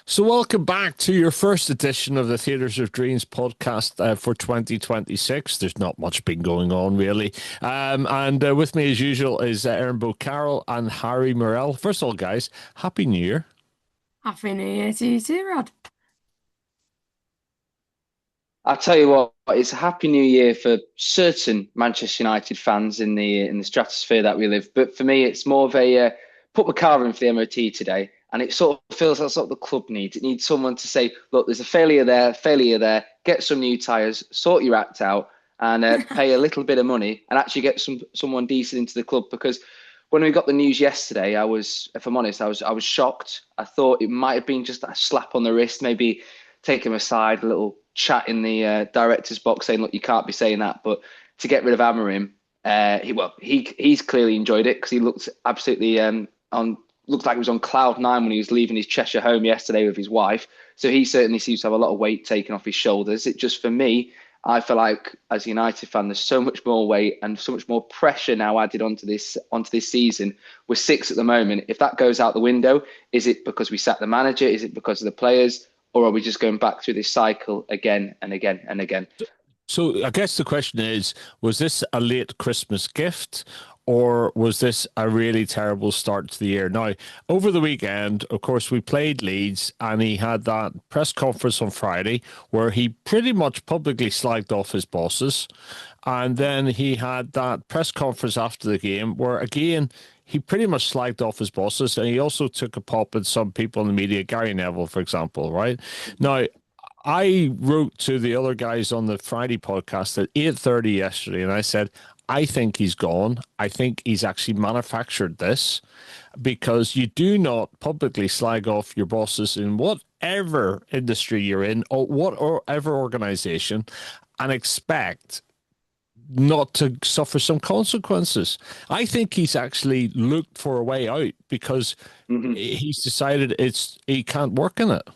So, welcome back to your first edition of the Theatres of Dreams podcast for 2026. There's not much been going on, really. And with me, as usual, is Erin Carroll and Harry Morell. First of all, guys, Happy New Year. Happy New Year to you too, Rod. I'll tell you what, it's a happy new year for certain Manchester United fans in the stratosphere that we live. But for me, it's more of a put my car in for the MOT today, and it sort of feels that's what the club needs. It needs someone to say, look, there's a failure there. Get some new tyres, sort your act out, and pay a little bit of money, and actually get someone decent into the club. Because when we got the news yesterday, if I'm honest, I was shocked. I thought it might have been just a slap on the wrist, maybe take him aside, a little chat in the director's box saying, look, you can't be saying that. But to get rid of Amorin, he's clearly enjoyed it because he looked absolutely looked like he was on cloud nine when he was leaving his Cheshire home yesterday with his wife. So he certainly seems to have a lot of weight taken off his shoulders. It just, for me, I feel like as a United fan, there's so much more weight and so much more pressure now added onto this season. We're sixth at the moment. If that goes out the window, is it because we sacked the manager? Is it because of the players? Or are we just going back through this cycle again and again and again? So, I guess the question is, was this a late Christmas gift? Or was this a really terrible start to the year? Now, over the weekend, of course, we played Leeds and he had that press conference on Friday where he pretty much publicly slagged off his bosses. And then he had that press conference after the game where, again, he pretty much slagged off his bosses. And he also took a pop at some people in the media, Gary Neville, for example, right? Now, I wrote to the other guys on the Friday podcast at 8:30 yesterday, and I said, I think he's gone. I think he's actually manufactured this because you do not publicly slag off your bosses in whatever industry you're in or whatever organization and expect not to suffer some consequences. I think he's actually looked for a way out because Mm-hmm. he's decided he can't work in it.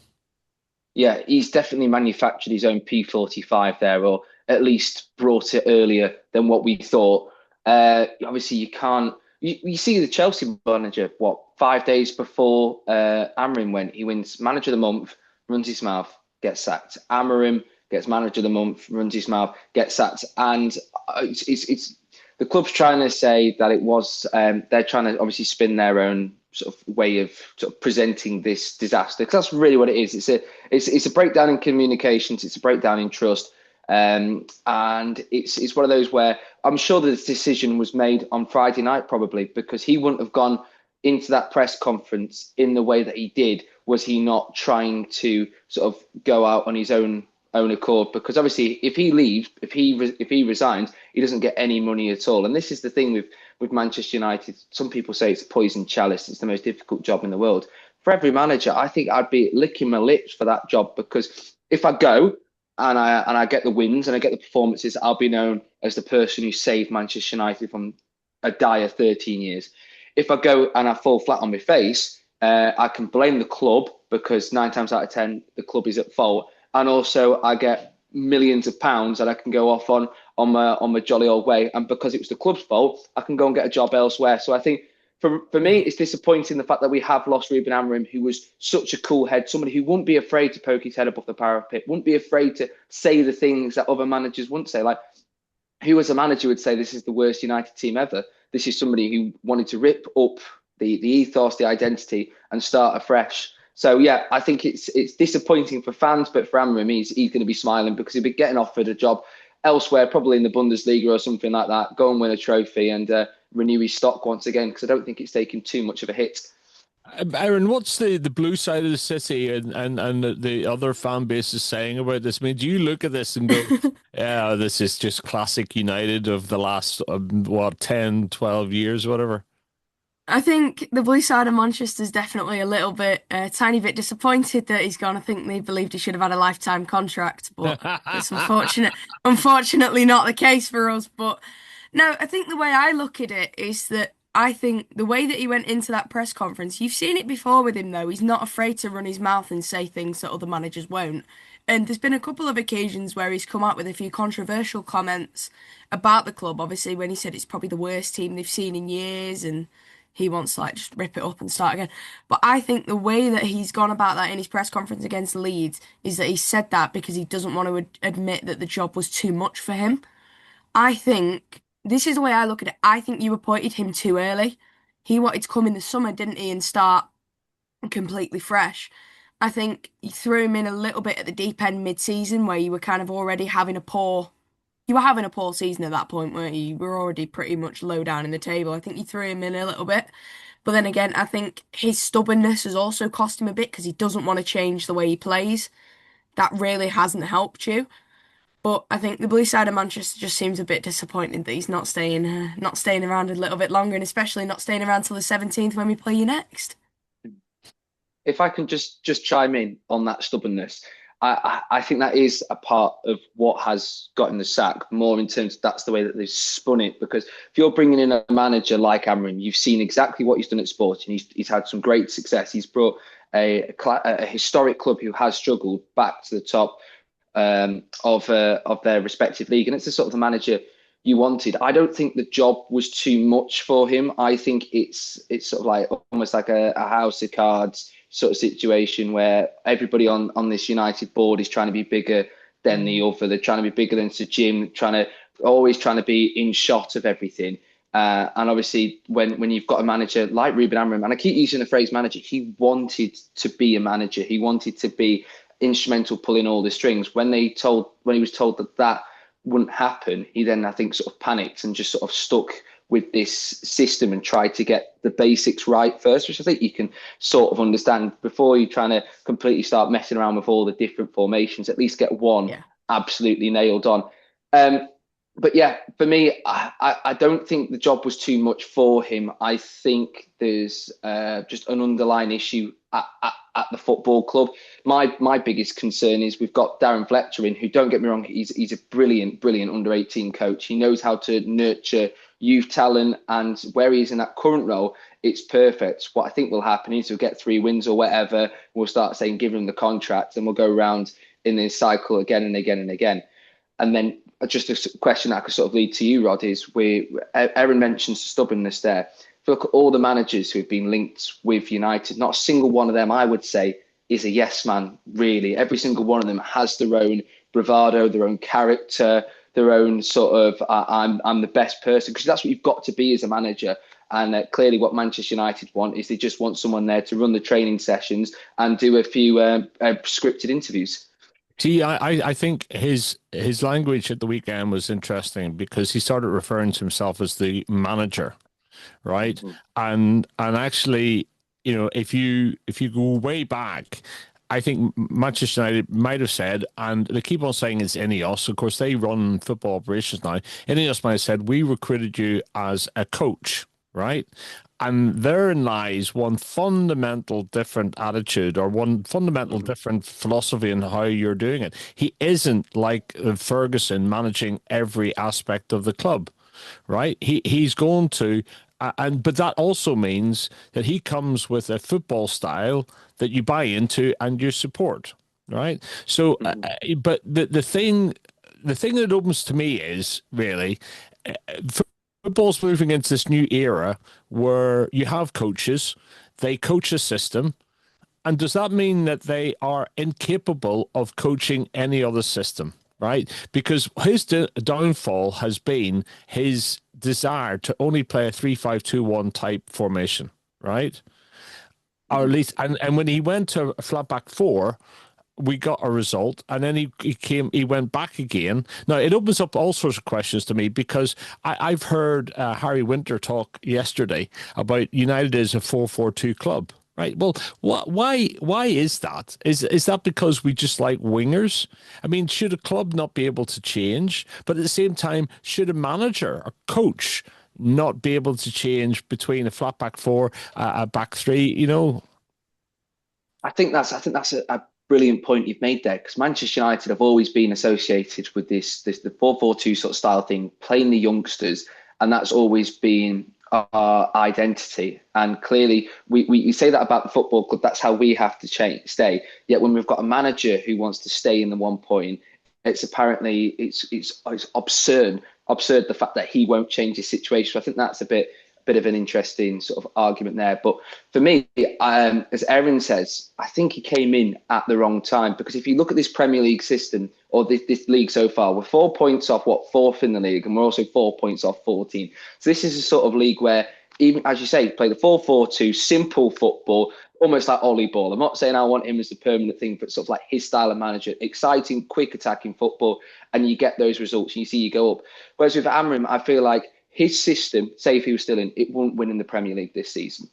Yeah, he's definitely manufactured his own P45 there, or at least brought it earlier than what we thought. Obviously, you can't. You see the Chelsea manager, what, 5 days before Amorim went, he wins manager of the month, runs his mouth, gets sacked. Amorim gets manager of the month, runs his mouth, gets sacked. And it's the club's trying to say that it was, they're trying to obviously spin their own sort of way of sort of presenting this disaster, because that's really what it is. It's a breakdown in communications. It's a breakdown in trust, and it's one of those where I'm sure the decision was made on Friday night, probably because he wouldn't have gone into that press conference in the way that he did. Was he not trying to sort of go out on his own accord? Because obviously, if he leaves, if he resigns, he doesn't get any money at all. And this is the thing with Manchester United. Some people say it's a poison chalice. It's the most difficult job in the world. For every manager, I think I'd be licking my lips for that job, because if I go and I get the wins and I get the performances, I'll be known as the person who saved Manchester United from a dire 13 years. If I go and I fall flat on my face, I can blame the club, because 9 times out of 10, the club is at fault. And also I get millions of pounds that I can go off on my jolly old way. And because it was the club's fault, I can go and get a job elsewhere. So I think for me, it's disappointing the fact that we have lost Ruben Amorim, who was such a cool head, somebody who wouldn't be afraid to poke his head above the parapet, wouldn't be afraid to say the things that other managers wouldn't say. Like, who as a manager would say this is the worst United team ever? This is somebody who wanted to rip up the ethos, the identity, and start afresh. So yeah, I think it's disappointing for fans, but for Amorim, he's going to be smiling because he'll be getting offered a job elsewhere, probably in the Bundesliga or something like that. Go and win a trophy and renew his stock once again, because I don't think it's taken too much of a hit. Aaron, what's the blue side of the city and the other fan base is saying about this? I mean, do you look at this and go, yeah, this is just classic United of the last, what, 10, 12 years, whatever? I think the blue side of Manchester's definitely a tiny bit disappointed that he's gone. I think they believed he should have had a lifetime contract, but it's unfortunately not the case for us. But no, I think the way I look at it is that I think the way that he went into that press conference, you've seen it before with him though. He's not afraid to run his mouth and say things that other managers won't. And there's been a couple of occasions where he's come out with a few controversial comments about the club. Obviously, when he said it's probably the worst team they've seen in years, and he wants to like just rip it up and start again. But I think the way that he's gone about that in his press conference against Leeds is that he said that because he doesn't want to admit that the job was too much for him. I think this is the way I look at it. I think you appointed him too early. He wanted to come in the summer, didn't he, and start completely fresh. I think you threw him in a little bit at the deep end mid-season where you were kind of already having a poor you were having a poor season at that point where you were already pretty much low down in the table. I think you threw him in a little bit. But then again, I think his stubbornness has also cost him a bit because he doesn't want to change the way he plays. That really hasn't helped you. But I think the blue side of Manchester just seems a bit disappointed that he's not staying around a little bit longer, and especially not staying around till the 17th when we play you next. If I can just chime in on that stubbornness, I think that is a part of what has gotten the sack, more in terms of that's the way that they've spun it. Because if you're bringing in a manager like Amorin, you've seen exactly what he's done at Sporting. He's had some great success. He's brought a historic club who has struggled back to the top of their respective league, and it's the sort of the manager you wanted. I don't think the job was too much for him. I think it's sort of like almost like a house of cards sort of situation where everybody on this United board is trying to be bigger than the other. They're trying to be bigger than Sir Jim, always trying to be in shot of everything. And obviously, when you've got a manager like Ruben Amorim, and I keep using the phrase manager, he wanted to be a manager. He wanted to be instrumental pulling all the strings. When he was told that wouldn't happen, he then, I think, sort of panicked and just sort of stuck with this system and tried to get the basics right first, which I think you can sort of understand before you're trying to completely start messing around with all the different formations. At least get one absolutely nailed on. But yeah, for me, I don't think the job was too much for him. I think there's just an underlying issue at the football club. My biggest concern is we've got Darren Fletcher in, who, don't get me wrong, he's a brilliant under 18 coach. He knows how to nurture youth talent, and where he is in that current role, it's perfect. What I think will happen is he'll get 3 wins or whatever. We'll start saying, give him the contract, and we'll go around in this cycle again and again and again. And then just a question that I could sort of lead to you, Rod, is Erin mentions stubbornness there. If you look at all the managers who've been linked with United, not a single one of them, I would say, is a yes man, really. Every single one of them has their own bravado, their own character, their own sort of, I'm the best person, because that's what you've got to be as a manager. And clearly what Manchester United want is they just want someone there to run the training sessions and do a few scripted interviews. See, I think his language at the weekend was interesting because he started referring to himself as the manager, right? Mm-hmm. And actually, you know, if you go way back, I think Manchester United might have said, and they keep on saying it's Ineos. Of course, they run football operations now. Ineos might have said, we recruited you as a coach, right? And therein lies one fundamental different attitude, or one fundamental different philosophy in how you're doing it. He isn't like Ferguson managing every aspect of the club, right? He's going to, but that also means that he comes with a football style that you buy into and you support, right? So, but the thing that opens to me is really. Football's moving into this new era where you have coaches, they coach a system, and does that mean that they are incapable of coaching any other system, right? Because his downfall has been his desire to only play a 3-5-2-1 type formation, right? Or at least, and when he went to a flat back 4, we got a result, and then he went back again. Now, it opens up all sorts of questions to me, because I've heard Harry Winter talk yesterday about United as a 4-4-2 club, right? Well, why is that? Is that because we just like wingers? I mean, should a club not be able to change? But at the same time, should a manager, a coach, not be able to change between a flat back 4, a back 3, you know? I think that's a brilliant point you've made there, because Manchester United have always been associated with the 4-4-2 sort of style thing, playing the youngsters, and that's always been our identity. And clearly, we say that about the football club. That's how we have to stay. Yet when we've got a manager who wants to stay in the 1 point, it's absurd the fact that he won't change his situation. I think that's a bit bit of an interesting sort of argument there. But for me, as Erin says, I think he came in at the wrong time, because if you look at this Premier League system, or this league so far, we're 4 points off fourth in the league, and we're also 4 points off 14. So this is a sort of league where, even as you say, play the 4-4-2, simple football, almost like Ollie Ball. I'm not saying I want him as the permanent thing, but sort of like his style of manager, exciting, quick attacking football, and you get those results, and you see you go up. Whereas with Amorin, I feel like his system, say if he was still in, it won't win in the Premier League this season.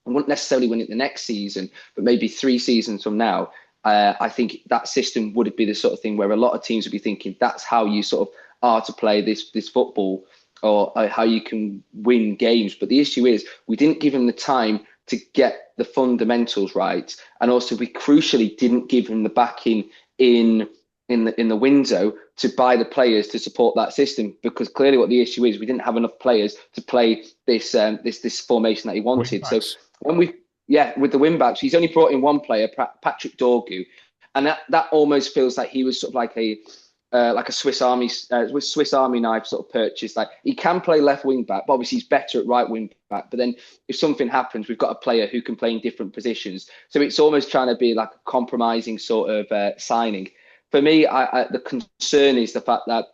It won't necessarily win it the next season, but maybe 3 seasons from now, I think that system would be the sort of thing where a lot of teams would be thinking that's how you sort of are to play this football, or how you can win games. But the issue is we didn't give him the time to get the fundamentals right, and also we crucially didn't give him the backing in the window to buy the players to support that system, because clearly what the issue is, we didn't have enough players to play this formation that he wanted. So when with the wing backs, he's only brought in one player, Patrick Dorgu, and that almost feels like he was sort of like a Swiss Army knife sort of purchase. Like, he can play left wing back, but obviously he's better at right wing back. But then if something happens, we've got a player who can play in different positions. So it's almost trying to be like a compromising sort of signing. For me, the concern is the fact that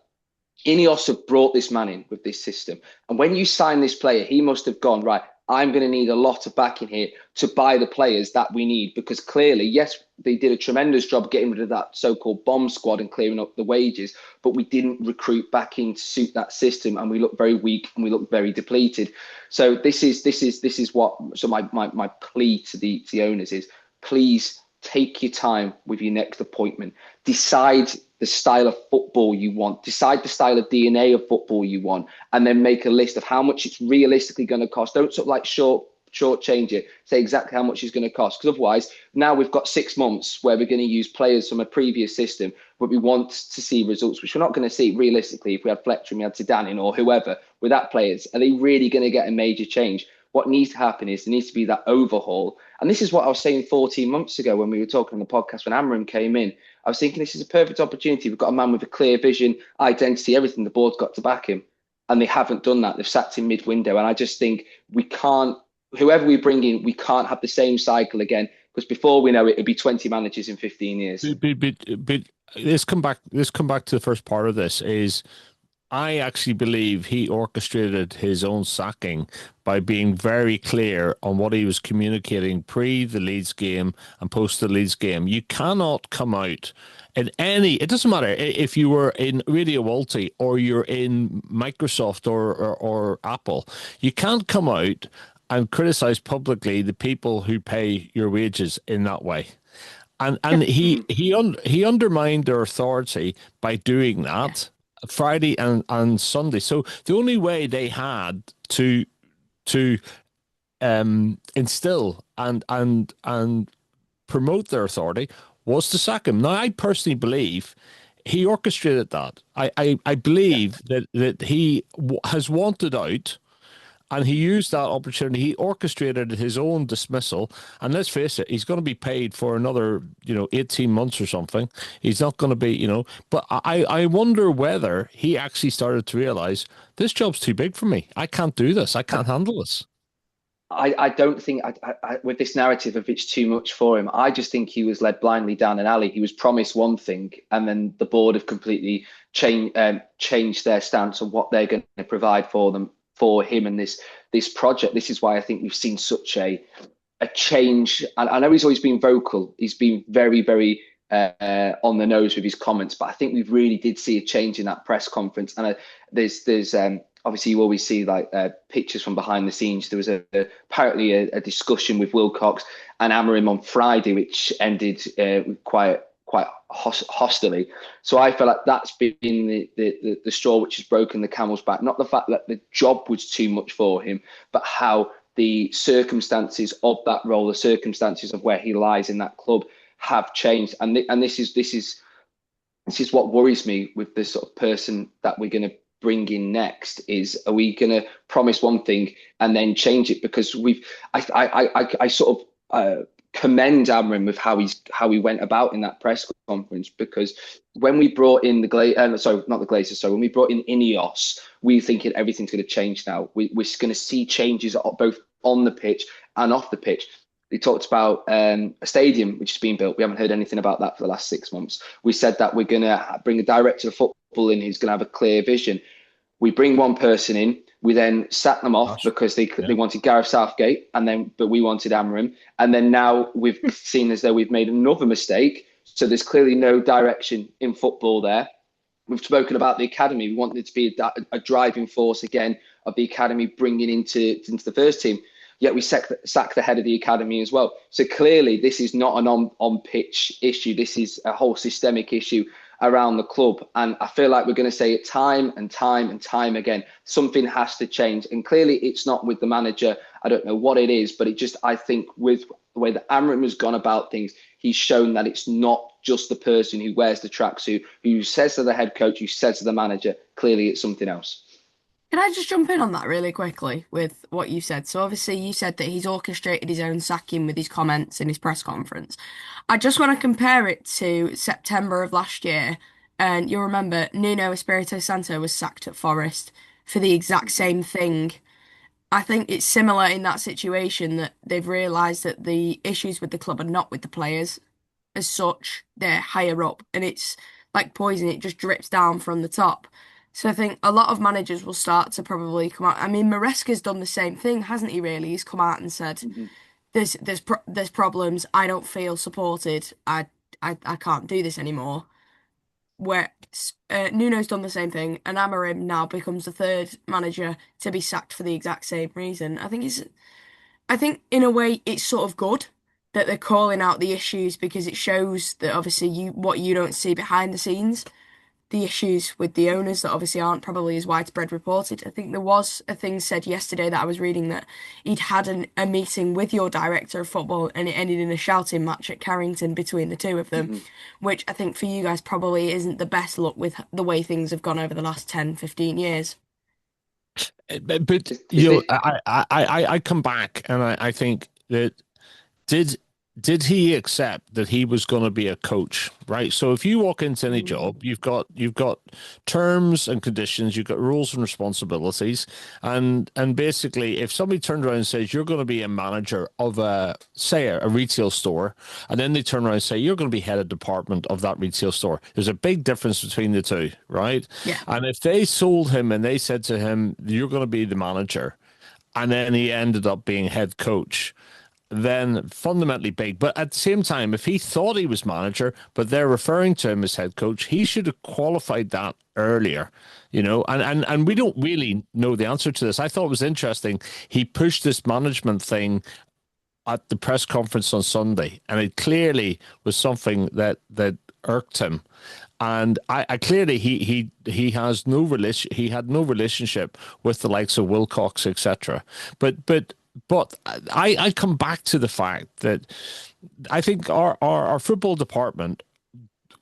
Ineos have brought this man in with this system. And when you sign this player, he must have gone, right, I'm going to need a lot of backing here to buy the players that we need. Because clearly, yes, they did a tremendous job getting rid of that so-called bomb squad and clearing up the wages, but we didn't recruit back in to suit that system, and we look very weak and we look very depleted. So this is what. So my plea to the owners is, please take your time with your next appointment. Decide the style of football you want. Decide the style of DNA of football you want, and then make a list of how much it's realistically going to cost. Don't sort of like shortchange it. Say exactly how much it's going to cost, because otherwise, now we've got 6 months where we're going to use players from a previous system, but we want to see results, which we're not going to see realistically if we had Fletcher and we had Zidane in, or whoever with that players. Are they really going to get a major change? What needs to happen is there needs to be that overhaul. And this is what I was saying 14 months ago when we were talking on the podcast when Amorin came in. I was thinking this is a perfect opportunity. We've got a man with a clear vision, identity, everything. The board's got to back him. And they haven't done that. They've sacked him mid-window. And I just think we can't, whoever we bring in, we can't have the same cycle again, because before we know it, it'll be 20 managers in 15 years. But let's come back to the first part of this. Is I actually believe he orchestrated his own sacking by being very clear on what he was communicating pre the Leeds game and post the Leeds game. You cannot come out in it doesn't matter if you were in Radio Walty or you're in Microsoft or Apple, you can't come out and criticize publicly the people who pay your wages in that way. And he undermined their authority by doing that. Friday and Sunday. So the only way they had to instill and promote their authority was to sack him. Now, I personally believe he orchestrated that. I believe that he has wanted out, and he used that opportunity. He orchestrated his own dismissal. And let's face it, he's going to be paid for another, 18 months or something. He's not going to be, but I wonder whether he actually started to realize this job's too big for me. I can't do this. I can't handle this. I don't think with this narrative of it's too much for him, I just think he was led blindly down an alley. He was promised one thing, and then the board have completely changed their stance on what they're going to provide for him and this project. This is why I think we've seen such a change. And I know he's always been vocal. He's been very, very on the nose with his comments, but I think we really did see a change in that press conference. And there's obviously you always see like pictures from behind the scenes. There was apparently a discussion with Wilcox and Amorim on Friday, which ended quite hostilely. So I feel like that's been the straw which has broken the camel's back. Not the fact that the job was too much for him, but how the circumstances of that role, the circumstances of where he lies in that club have changed. And this is what worries me with the sort of person that we're going to bring in next. Is, are we going to promise one thing and then change it? Because I sort of commend Amorin with how he went about in that press conference, because when we brought in when we brought in Ineos, we were thinking everything's going to change now. We're going to see changes both on the pitch and off the pitch. They talked about a stadium which is being built. We haven't heard anything about that for the last 6 months. We said that we're going to bring a director of football in who's going to have a clear vision. We bring one person in. We then sat them off because they wanted Gareth Southgate, but we wanted Amorin. And then now we've seen as though we've made another mistake. So there's clearly no direction in football there. We've spoken about the academy. We wanted it to be a driving force again of the academy bringing into the first team. Yet we sack the head of the academy as well. So clearly this is not an on-pitch issue. This is a whole systemic issue around the club. And I feel like we're going to say it time and time and time again. Something has to change. And clearly it's not with the manager. I don't know what it is, but I think with the way that Amorin has gone about things, he's shown that it's not just the person who wears the tracksuit, who says to the head coach, who says to the manager. Clearly it's something else. Can I just jump in on that really quickly with what you said? So obviously you said that he's orchestrated his own sacking with his comments in his press conference. I just want to compare it to September of last year. And you'll remember Nuno Espirito Santo was sacked at Forest for the exact same thing. I think it's similar in that situation, that they've realised that the issues with the club are not with the players as such. They're higher up, and it's like poison. It just drips down from the top. So I think a lot of managers will start to probably come out. I mean, Maresca's done the same thing, hasn't he, really? He's come out and said, there's problems. I don't feel supported. I can't do this anymore. Where Nuno's done the same thing, and Amorim now becomes the third manager to be sacked for the exact same reason. I think in a way it's sort of good that they're calling out the issues, because it shows that obviously what you don't see behind the scenes, the issues with the owners that obviously aren't probably as widespread reported. I think there was a thing said yesterday that I was reading, that he'd had a meeting with your director of football and it ended in a shouting match at Carrington between the two of them, which I think for you guys probably isn't the best look with the way things have gone over the last 10, 15 years. But you know, I come back and I think that did he accept that he was going to be a coach, right? So if you walk into any job, you've got terms and conditions, you've got rules and responsibilities, and basically, if somebody turns around and says you're going to be a manager of a retail store, and then they turn around and say you're going to be head of department of that retail store, there's a big difference between the two, right? Yeah. And if they sold him and they said to him you're going to be the manager, and then he ended up being head coach, then fundamentally big. But at the same time, if he thought he was manager, but they're referring to him as head coach, he should have qualified that earlier, you know, and we don't really know the answer to this. I thought it was interesting. He pushed this management thing at the press conference on Sunday, and it clearly was something that irked him. And I clearly he has no relation. He had no relationship with the likes of Wilcox, etc. But I come back to the fact that I think our football department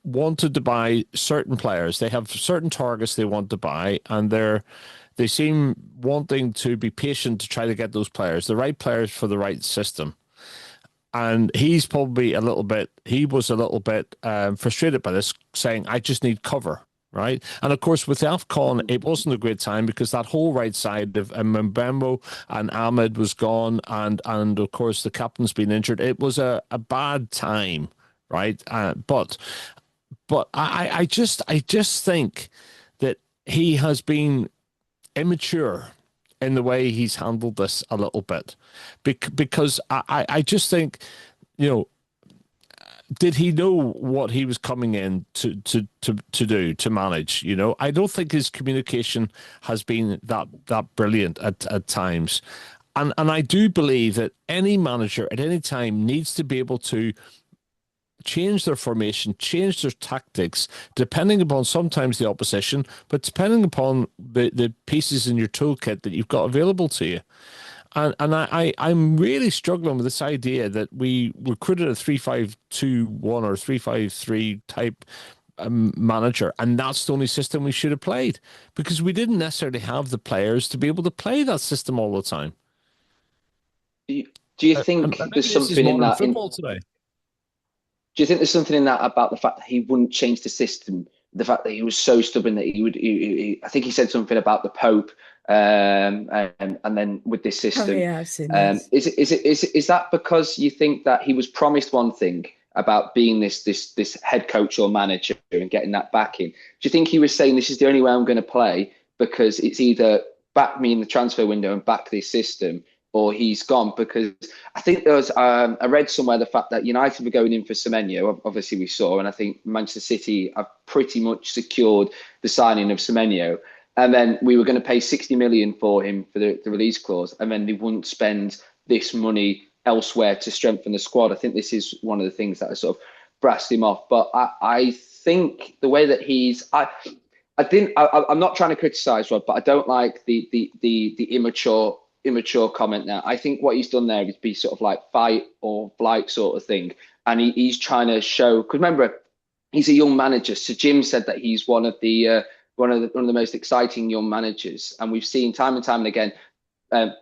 wanted to buy certain players. They have certain targets they want to buy, and they seem wanting to be patient to try to get those players, the right players for the right system. And he's probably he was a little bit frustrated by this, saying, I just need cover. Right. And of course, with AFCON, it wasn't a great time because that whole right side of Mbembo and Ahmed was gone. And of course, the captain's been injured. It was a bad time. Right. But I just think that he has been immature in the way he's handled this a little bit, because I just think, you know, did he know what he was coming in to do, to manage? You know, I don't think his communication has been that brilliant at times. And I do believe that any manager at any time needs to be able to change their formation, change their tactics, depending upon sometimes the opposition, but depending upon the pieces in your toolkit that you've got available to you. And I'm really struggling with this idea that we recruited a 3-5-2-1 or 3-5-3 type manager, and that's the only system we should have played, because we didn't necessarily have the players to be able to play that system all the time. Do Do you And think maybe there's this is something in modern that? football today. Do you think there's something in that about the fact that he wouldn't change the system? The fact that he was so stubborn that he would. I think he said something about the Pope, and then with this Oh system, yeah, I've seen those. is that because you think that he was promised one thing about being this head coach or manager and getting that backing? Do you think he was saying this is the only way I'm going to play because it's either back me in the transfer window and back this system, or he's gone? Because I think there was, I read somewhere the fact that United were going in for Semenyo, obviously we saw, and I think Manchester City have pretty much secured the signing of Semenyo. And then we were going to pay 60 million for him for the release clause, and then they wouldn't spend this money elsewhere to strengthen the squad. I think this is one of the things that has sort of brassed him off. But I think the way that I'm not trying to criticise Rod, but I don't like the immature comment now. I think what he's done there is be sort of like fight or flight sort of thing. And he's trying to show, because remember, he's a young manager. So Jim said that he's one of the most exciting young managers. And we've seen time and time and again,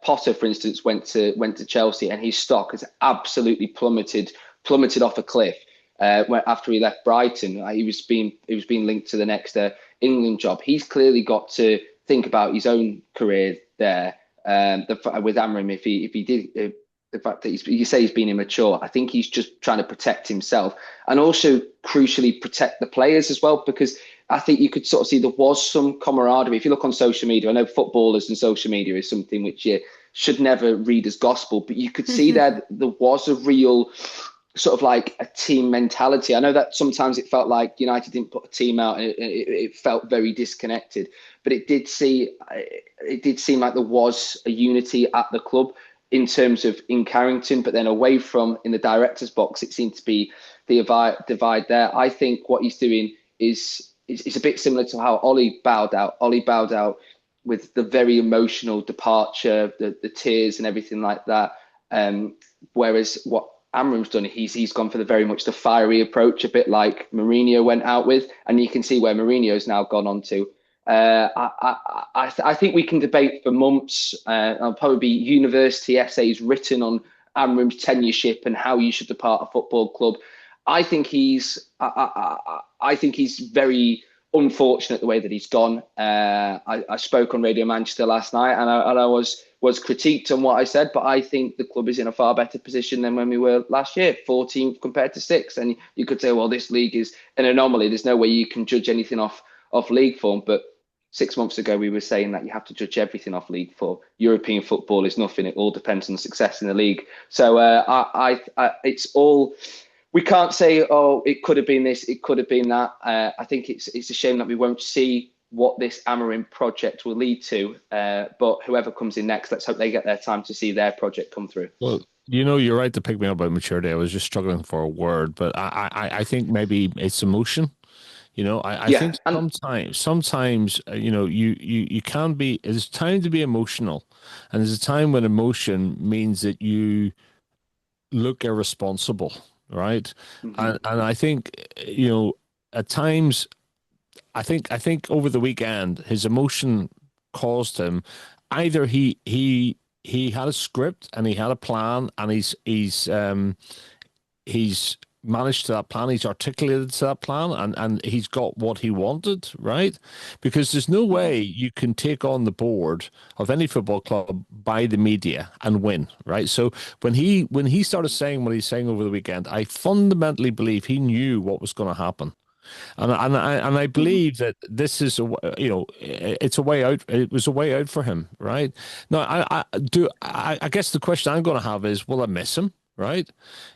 Potter, for instance, went to Chelsea and his stock has absolutely plummeted off a cliff. After he left Brighton, he was being linked to the next England job. He's clearly got to think about his own career there. With Amorin, if he did, the fact that you say he's been immature, I think he's just trying to protect himself and also crucially protect the players as well, because I think you could sort of see there was some camaraderie. If you look on social media, I know footballers and social media is something which you should never read as gospel, but you could see that there was a real sort of like a team mentality. I know that sometimes it felt like United didn't put a team out and it felt very disconnected, but it did seem like there was a unity at the club in terms of in Carrington, but then away from in the director's box, it seemed to be the divide there. I think what he's doing is a bit similar to how Ollie bowed out. Ollie bowed out with the very emotional departure, the tears and everything like that. Whereas what Amorim's done, he's gone for the very much the fiery approach, a bit like Mourinho went out with, and you can see where Mourinho's now gone on to. I think we can debate for months. I'll probably be university essays written on Amorim's tenureship and how you should depart a football club. I think he's very unfortunate the way that he's gone. I spoke on Radio Manchester last night, and I was critiqued on what I said, but I think the club is in a far better position than when we were last year, 14th compared to 6th. And you could say, well, this league is an anomaly. There's no way you can judge anything off league form. But 6 months ago, we were saying that you have to judge everything off league form. European football is nothing. It all depends on the success in the league. So it's all. We can't say, oh, it could have been this, it could have been that. I think it's a shame that we won't see what this Amorin project will lead to. But whoever comes in next, let's hope they get their time to see their project come through. Well, you're right to pick me up about maturity. I was just struggling for a word, but I think maybe it's emotion. I think sometimes you can be. It's time to be emotional, and there's a time when emotion means that you look irresponsible, right? Mm-hmm. And I think at times, I think over the weekend his emotion caused him either he had a script and he had a plan and he's managed to that plan, he's articulated to that plan, and he's got what he wanted, right? Because there's no way you can take on the board of any football club by the media and win, right? So when he started saying what he's saying over the weekend, I fundamentally believe he knew what was going to happen. And I believe that this is it's a way out. It was a way out for him, right? Now I guess the question I'm going to have is, will I miss him? Right,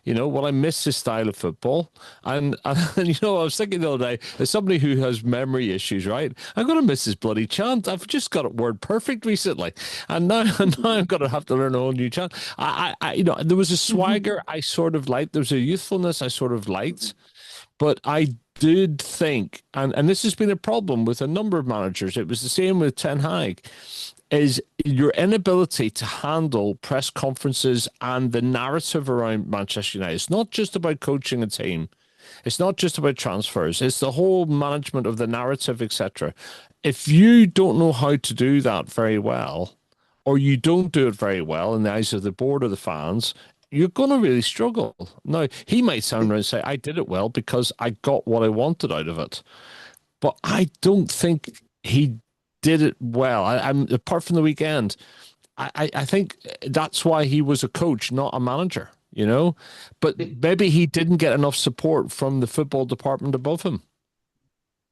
will I miss his style of football? And I was thinking the other day, as somebody who has memory issues, right, I'm going to miss his bloody chant. I've just got it word perfect recently, and now I'm going to have to learn a whole new chant. There was a swagger I sort of liked. There was a youthfulness I sort of liked, but I did think, and this has been a problem with a number of managers. It was the same with Ten Hag. Is your inability to handle press conferences and the narrative around Manchester United. It's not just about coaching a team. It's not just about transfers. It's the whole management of the narrative, etc. If you don't know how to do that very well, or you don't do it very well in the eyes of the board or the fans, you're going to really struggle. Now, he might sound around and say, I did it well because I got what I wanted out of it. But I don't think he did it well. I'm apart from the weekend. I think that's why he was a coach, not a manager, you know. But maybe he didn't get enough support from the football department above him.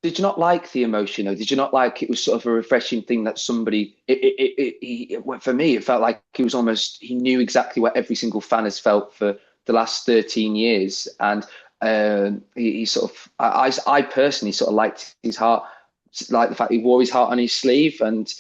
Did you not like the emotion, though? Did you not like it was sort of a refreshing thing that somebody? For me, it felt like he knew exactly what every single fan has felt for the last 13 years, and he sort of. I personally sort of liked his heart, like the fact he wore his heart on his sleeve, and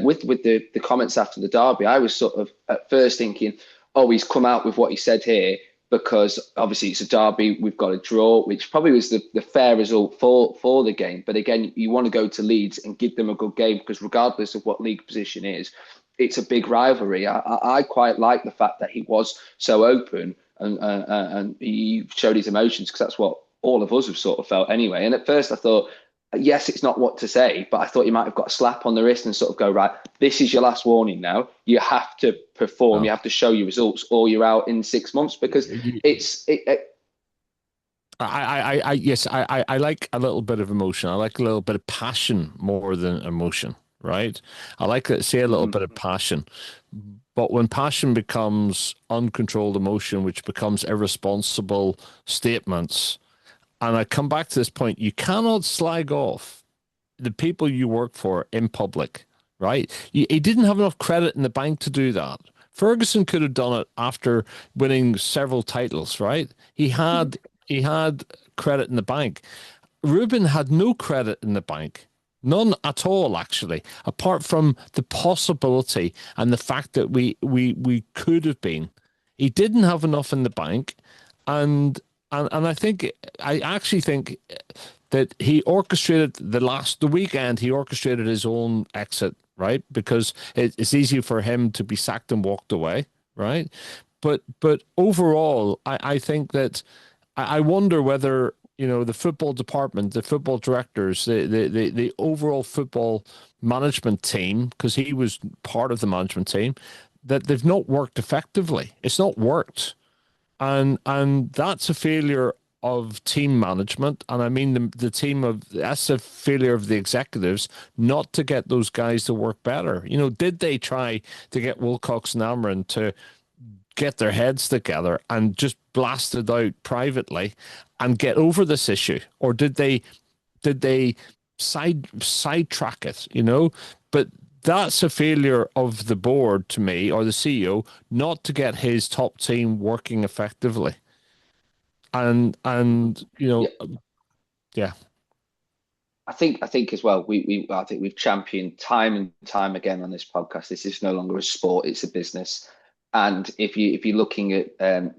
with the comments after the derby, I was sort of at first thinking, oh, he's come out with what he said here, because obviously it's a derby, we've got a draw, which probably was the fair result for the game. But again, you want to go to Leeds and give them a good game, because regardless of what league position is, it's a big rivalry. I quite like the fact that he was so open and he showed his emotions, because that's what all of us have sort of felt anyway. And at first I thought, yes, it's not what to say, but I thought you might have got a slap on the wrist and sort of go, right, this is your last warning now. You have to perform, you have to show your results, or you're out in 6 months, because I like a little bit of emotion. I like a little bit of passion more than emotion, right? I like to say a little bit of passion. But when passion becomes uncontrolled emotion, which becomes irresponsible statements, and I come back to this point, you cannot slag off the people you work for in public, right? He didn't have enough credit in the bank to do that. Ferguson could have done it after winning several titles, right? He had credit in the bank. Ruben had no credit in the bank. None at all, actually, apart from the possibility and the fact that we could have been. He didn't have enough in the bank, and I actually think that he orchestrated the weekend. He orchestrated his own exit, right? Because it's easy for him to be sacked and walked away, right? But overall, I think that I wonder whether, you know, the football department, the football directors, the overall football management team, because he was part of the management team, that they've not worked effectively. It's not worked. And that's a failure of team management. And I mean, that's a failure of the executives not to get those guys to work better. You know, did they try to get Wilcox and Amorin to get their heads together and just blast it out privately and get over this issue? Or did they sidetrack it, you know? But that's a failure of the board to me, or the CEO, not to get his top team working effectively. And you know, yeah. I think as well, I think we've championed time and time again on this podcast, this is no longer a sport, it's a business. And if you're looking at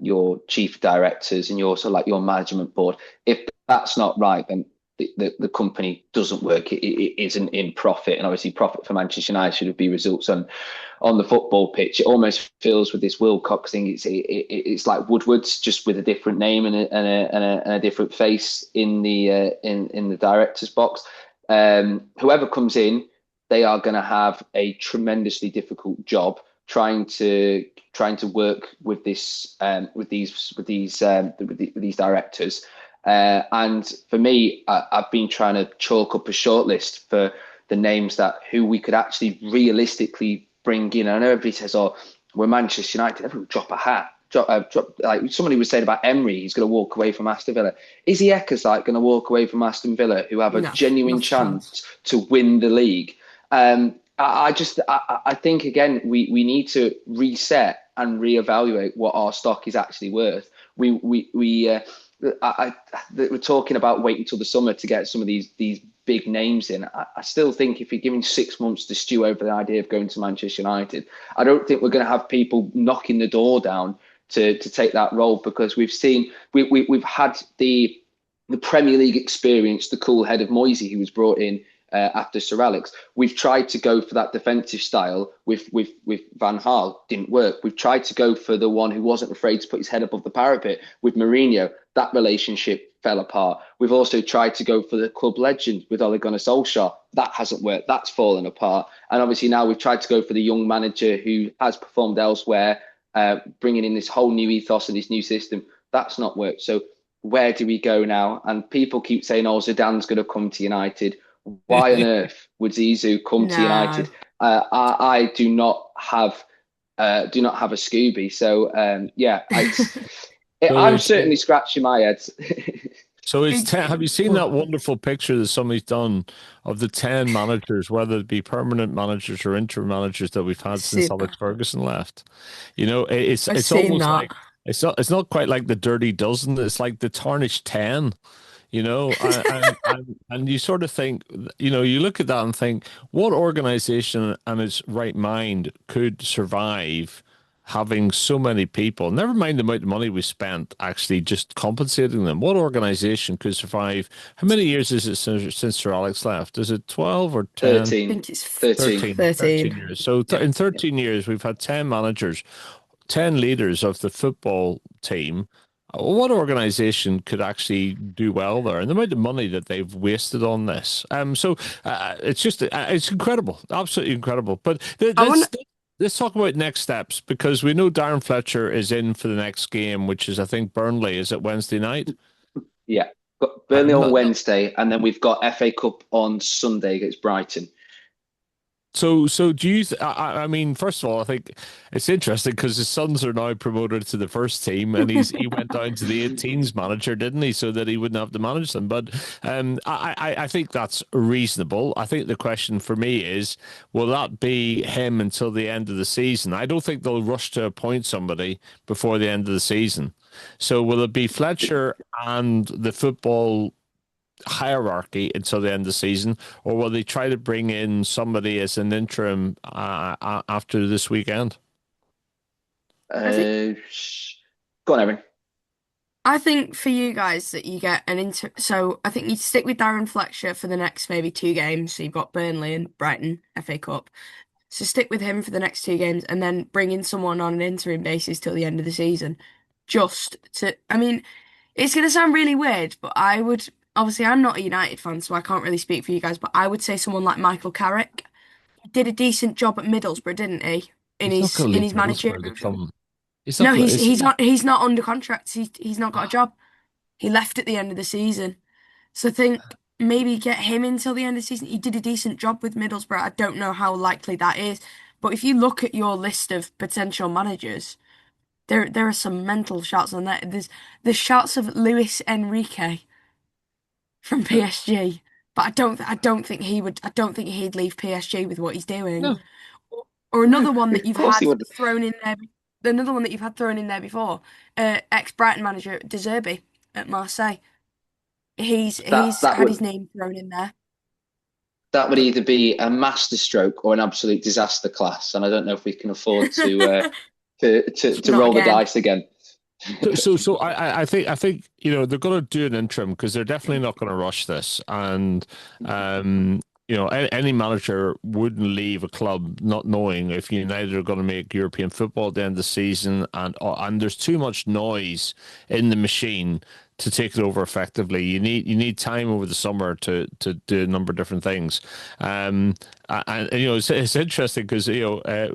your chief directors and your your management board, if that's not right, then the company doesn't work. It isn't in profit, and obviously profit for Manchester United should be results on the football pitch. It almost feels with this Wilcox thing, it's like Woodward's, just with a different name and a different face in the director's box. Whoever comes in, they are going to have a tremendously difficult job trying to work with these directors. And for me, I've been trying to chalk up a shortlist for the names who we could actually realistically bring in. I know everybody says, "Oh, we're Manchester United." Everyone drop a hat. Drop, like somebody was saying about Emery, he's going to walk away from Aston Villa. Is he Eckersite going to walk away from Aston Villa, who have a genuine chance to win the league? I think again we need to reset and reevaluate what our stock is actually worth. We're talking about waiting till the summer to get some of these big names in. I still think if you're giving 6 months to stew over the idea of going to Manchester United, I don't think we're going to have people knocking the door down to take that role, because we've had the Premier League experience, the cool head of Moisey, who was brought in after Sir Alex. We've tried to go for that defensive style with Van Gaal, didn't work. We've tried to go for the one who wasn't afraid to put his head above the parapet with Mourinho. That relationship fell apart. We've also tried to go for the club legend with Ole Gunnar Solskjaer. That hasn't worked. That's fallen apart. And obviously now we've tried to go for the young manager who has performed elsewhere bringing in this whole new ethos and this new system. That's not worked. So where do we go now? And people keep saying, "Oh, Zidane's going to come to United." Why on earth would Zizou come to United? I do not have a Scooby. So I'm certainly scratching my head. So it's 10. Have you seen that wonderful picture that somebody's done of the 10 managers, whether it be permanent managers or interim managers that we've had since Alex Ferguson left? You know, it's almost like it's not quite like the Dirty Dozen. It's like the tarnished 10. You know, and you sort of think, you know, you look at that and think, what organization and its right mind could survive having so many people, never mind the amount of money we spent actually just compensating them? What organization could survive? How many years is it since Sir Alex left? Is it 12 or 10? 13. I think it's 13 years. So in 13 years, we've had 10 managers, 10 leaders of the football team. What organization could actually do well there? And the amount of money that they've wasted on this. It's just, it's incredible. Absolutely incredible. But let's talk about next steps, because we know Darren Fletcher is in for the next game, which is, I think, Burnley. Is it Wednesday night? Yeah. Got Burnley on Wednesday, and then we've got FA Cup on Sunday against Brighton. So do you? I mean, first of all, I think it's interesting because his sons are now promoted to the first team, and he went down to the 18s manager, didn't he, so that he wouldn't have to manage them. But I think that's reasonable. I think the question for me is, will that be him until the end of the season? I don't think they'll rush to appoint somebody before the end of the season. So will it be Fletcher and the football hierarchy until the end of the season, or will they try to bring in somebody as an interim after this weekend? Go on, Erin. I think for you guys that you get so I think you stick with Darren Fletcher for the next maybe 2 games. So you've got Burnley and Brighton FA Cup. So stick with him for the next 2 games and then bring in someone on an interim basis till the end of the season. I mean, it's going to sound really weird, but I would, obviously I'm not a United fan, so I can't really speak for you guys, but I would say someone like Michael Carrick. He did a decent job at Middlesbrough, didn't he? In his managerial. He's not under contract. He's not got a job. He left at the end of the season. So I think maybe get him until the end of the season. He did a decent job with Middlesbrough. I don't know how likely that is. But if you look at your list of potential managers, there are some mental shots on there. There's shots of Luis Enrique from PSG. But I don't think he'd leave PSG with what he's doing. No. Or another one that you've had thrown in there. Another one that you've had thrown in there before, ex-Brighton manager De Zerbi at Marseille. He's had his name thrown in there. That would either be a masterstroke or an absolute disaster class, and I don't know if we can afford to roll the dice again. So I think you know they're going to do an interim because they're definitely not going to rush this, and you know, any manager wouldn't leave a club not knowing if United are going to make European football at the end of the season, and there's too much noise in the machine to take it over effectively. You need time over the summer to do a number of different things, and you know it's interesting because you know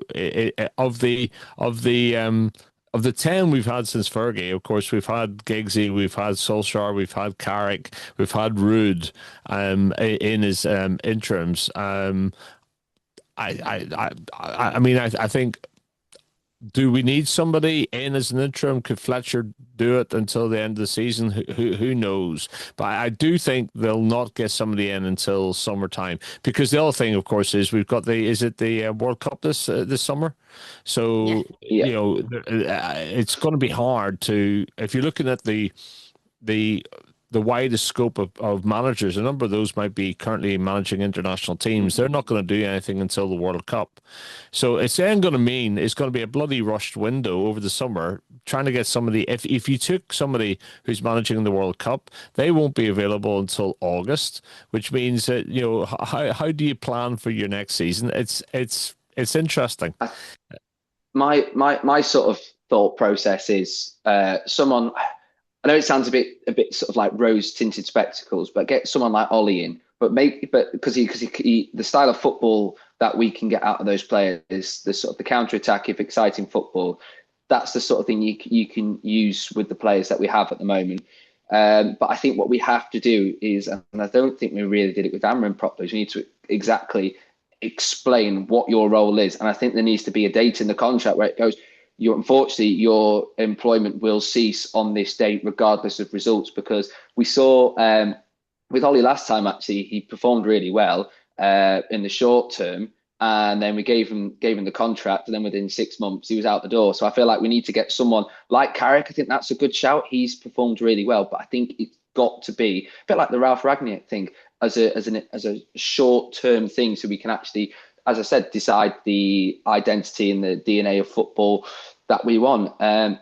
of the 10 we've had since Fergie, of course, we've had Giggsy, we've had Solskjaer, we've had Carrick, we've had Ruud in his interims. I mean, I think, do we need somebody in as an interim? Could Fletcher do it until the end of the season? Who knows? But I do think they'll not get somebody in until summertime, because the other thing, of course, is we've got the World Cup this summer. So you know, it's going to be hard to, if you're looking at the widest scope of managers, a number of those might be currently managing international teams. They're not going to do anything until the World Cup. So it's then going to mean it's going to be a bloody rushed window over the summer, trying to get somebody. If you took somebody who's managing the World Cup, they won't be available until August, which means that, you know, how do you plan for your next season? It's interesting. My sort of thought process is someone. I know it sounds a bit sort of like rose-tinted spectacles, but get someone like Ollie in. But because he the style of football that we can get out of those players, the sort of the counter-attacking, exciting football, that's the sort of thing you can use with the players that we have at the moment. But I think what we have to do is, and I don't think we really did it with Amorin properly, is we need to exactly explain what your role is. And I think there needs to be a date in the contract where it goes, unfortunately, your employment will cease on this date, regardless of results, because we saw with Ollie last time, actually, he performed really well in the short term. And then we gave him the contract, and then within 6 months he was out the door. So I feel like we need to get someone like Carrick. I think that's a good shout. He's performed really well, but I think it's got to be a bit like the Ralph Ragnick thing as a short term thing, so we can actually, as I said, decide the identity and the DNA of football that we want. I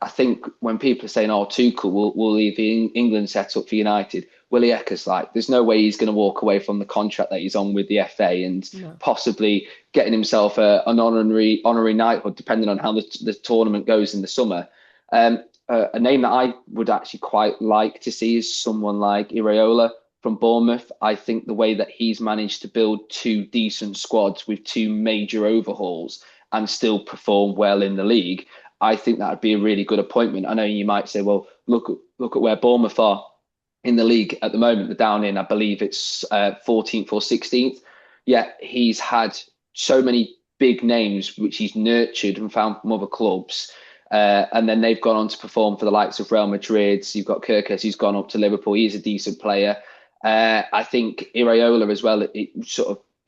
think when people are saying, "Oh, Tuchel will leave the England set up for United," Willie Ecker's like, there's no way he's going to walk away from the contract that he's on with the FA and possibly getting himself an honorary knighthood, depending on how the tournament goes in the summer. A name that I would actually quite like to see is someone like Iraola from Bournemouth. I think the way that he's managed to build 2 decent squads with 2 major overhauls and still perform well in the league, I think that would be a really good appointment. I know you might say, well, look at where Bournemouth are in the league at the moment. They're down in, I believe it's 14th or 16th. Yeah, he's had so many big names which he's nurtured and found from other clubs. And then they've gone on to perform for the likes of Real Madrid. So you've got Kirkes, who's gone up to Liverpool. He's a decent player. I think Iraola as well, it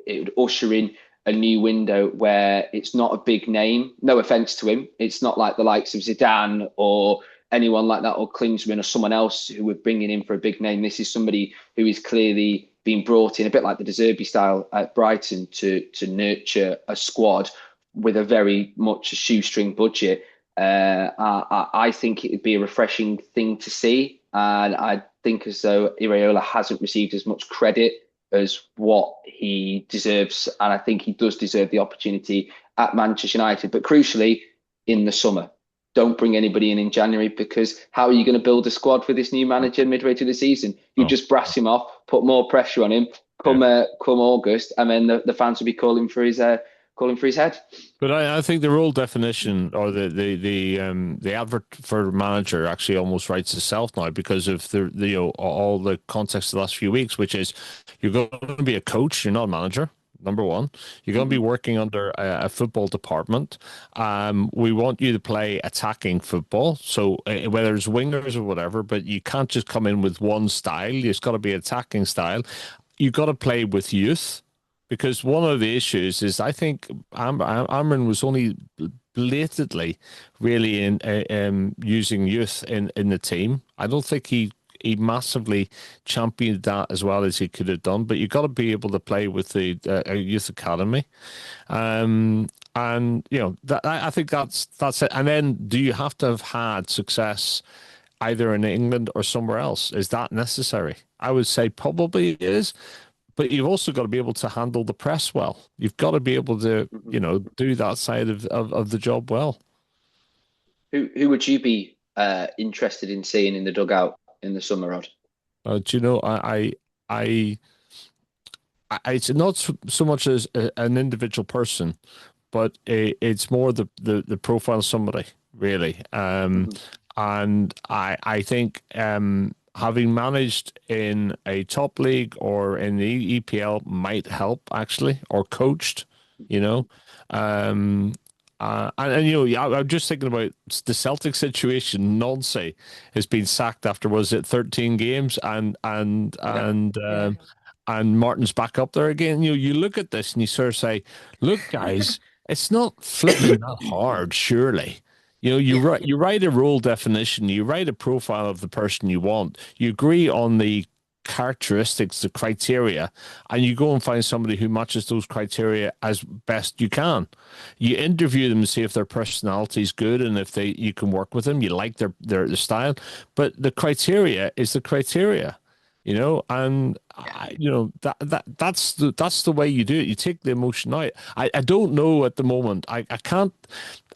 would usher in a new window where it's not a big name. No offence to him. It's not like the likes of Zidane or anyone like that, or Klinsmann or someone else who we're bringing in for a big name. This is somebody who is clearly being brought in, a bit like the De Zerbi style at Brighton, to nurture a squad with a very much a shoestring budget. I think it would be a refreshing thing to see. And I think as though Iraola hasn't received as much credit as what he deserves. And I think he does deserve the opportunity at Manchester United, but crucially in the summer. Don't bring anybody in January, because how are you going to build a squad for this new manager midway through the season? You just brass him off, put more pressure on him. Come August, and then the fans will be calling for his head. But I think the role definition, or the advert for manager, actually almost writes itself now, because of the all the context of the last few weeks, which is you're going to be a coach, you're not a manager. Number one, you're going to be working under a football department. We want you to play attacking football. So whether it's wingers or whatever, but you can't just come in with one style. It's got to be attacking style. You've got to play with youth, because one of the issues is I think Amorin was only blatantly really in using youth in the team. I don't think he massively championed that as well as he could have done, but you've got to be able to play with the youth academy, and I think that's it. And then, do you have to have had success either in England or somewhere else? Is that necessary? I would say probably it is, but you've also got to be able to handle the press well. You've got to be able to do that side of the job well. Who would you be interested in seeing in the dugout in the summer, Rod? Do you know, I it's not so much as an individual person, but it's more the profile of somebody, really. And I think having managed in a top league or in the EPL might help, actually, or coached, I'm just thinking about the Celtic situation. Nonce has been sacked after, was it 13 games, and Martin's back up there again. You look at this and you sort of say, look, guys, it's not flipping that hard, surely. You write a role definition, you write a profile of the person you want, you agree on the characteristics, the criteria, and you go and find somebody who matches those criteria as best you can. You interview them to see if their personality is good and if you can work with them, you like their style. But the criteria is the criteria, and that's the way you do it. You take the emotion out. I don't know at the moment. I can't.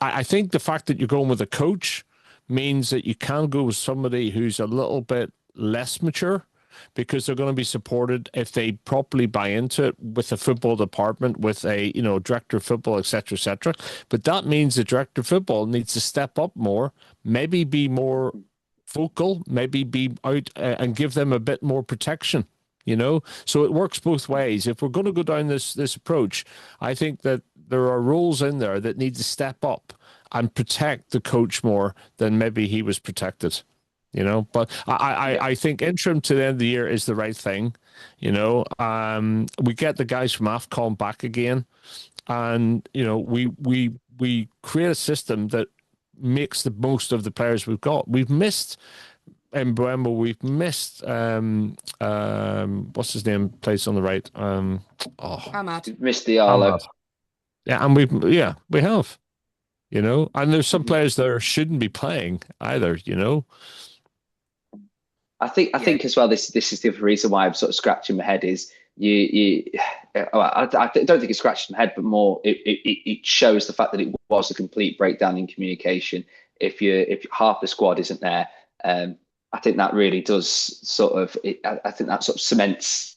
I think the fact that you're going with a coach means that you can go with somebody who's a little bit less mature. because they're going to be supported if they properly buy into it with a football department, with a director of football, etc., etc. But that means the director of football needs to step up more, maybe be more vocal, maybe be out and give them a bit more protection. So it works both ways. If we're going to go down this approach, I think that there are roles in there that need to step up and protect the coach more than maybe he was protected. But I think interim to the end of the year is the right thing. We get the guys from AFCON back again, and we create a system that makes the most of the players we've got. We've missed Mbeumo, we've missed what's his name, plays on the right. Ahmad. Missed Diallo. Yeah, and we have. And there's some players that shouldn't be playing either. I think as well. This is the other reason why I'm sort of scratching my head is I don't think it's scratching my head, but more it shows the fact that it was a complete breakdown in communication. If half the squad isn't there, I think that really does I think that sort of cements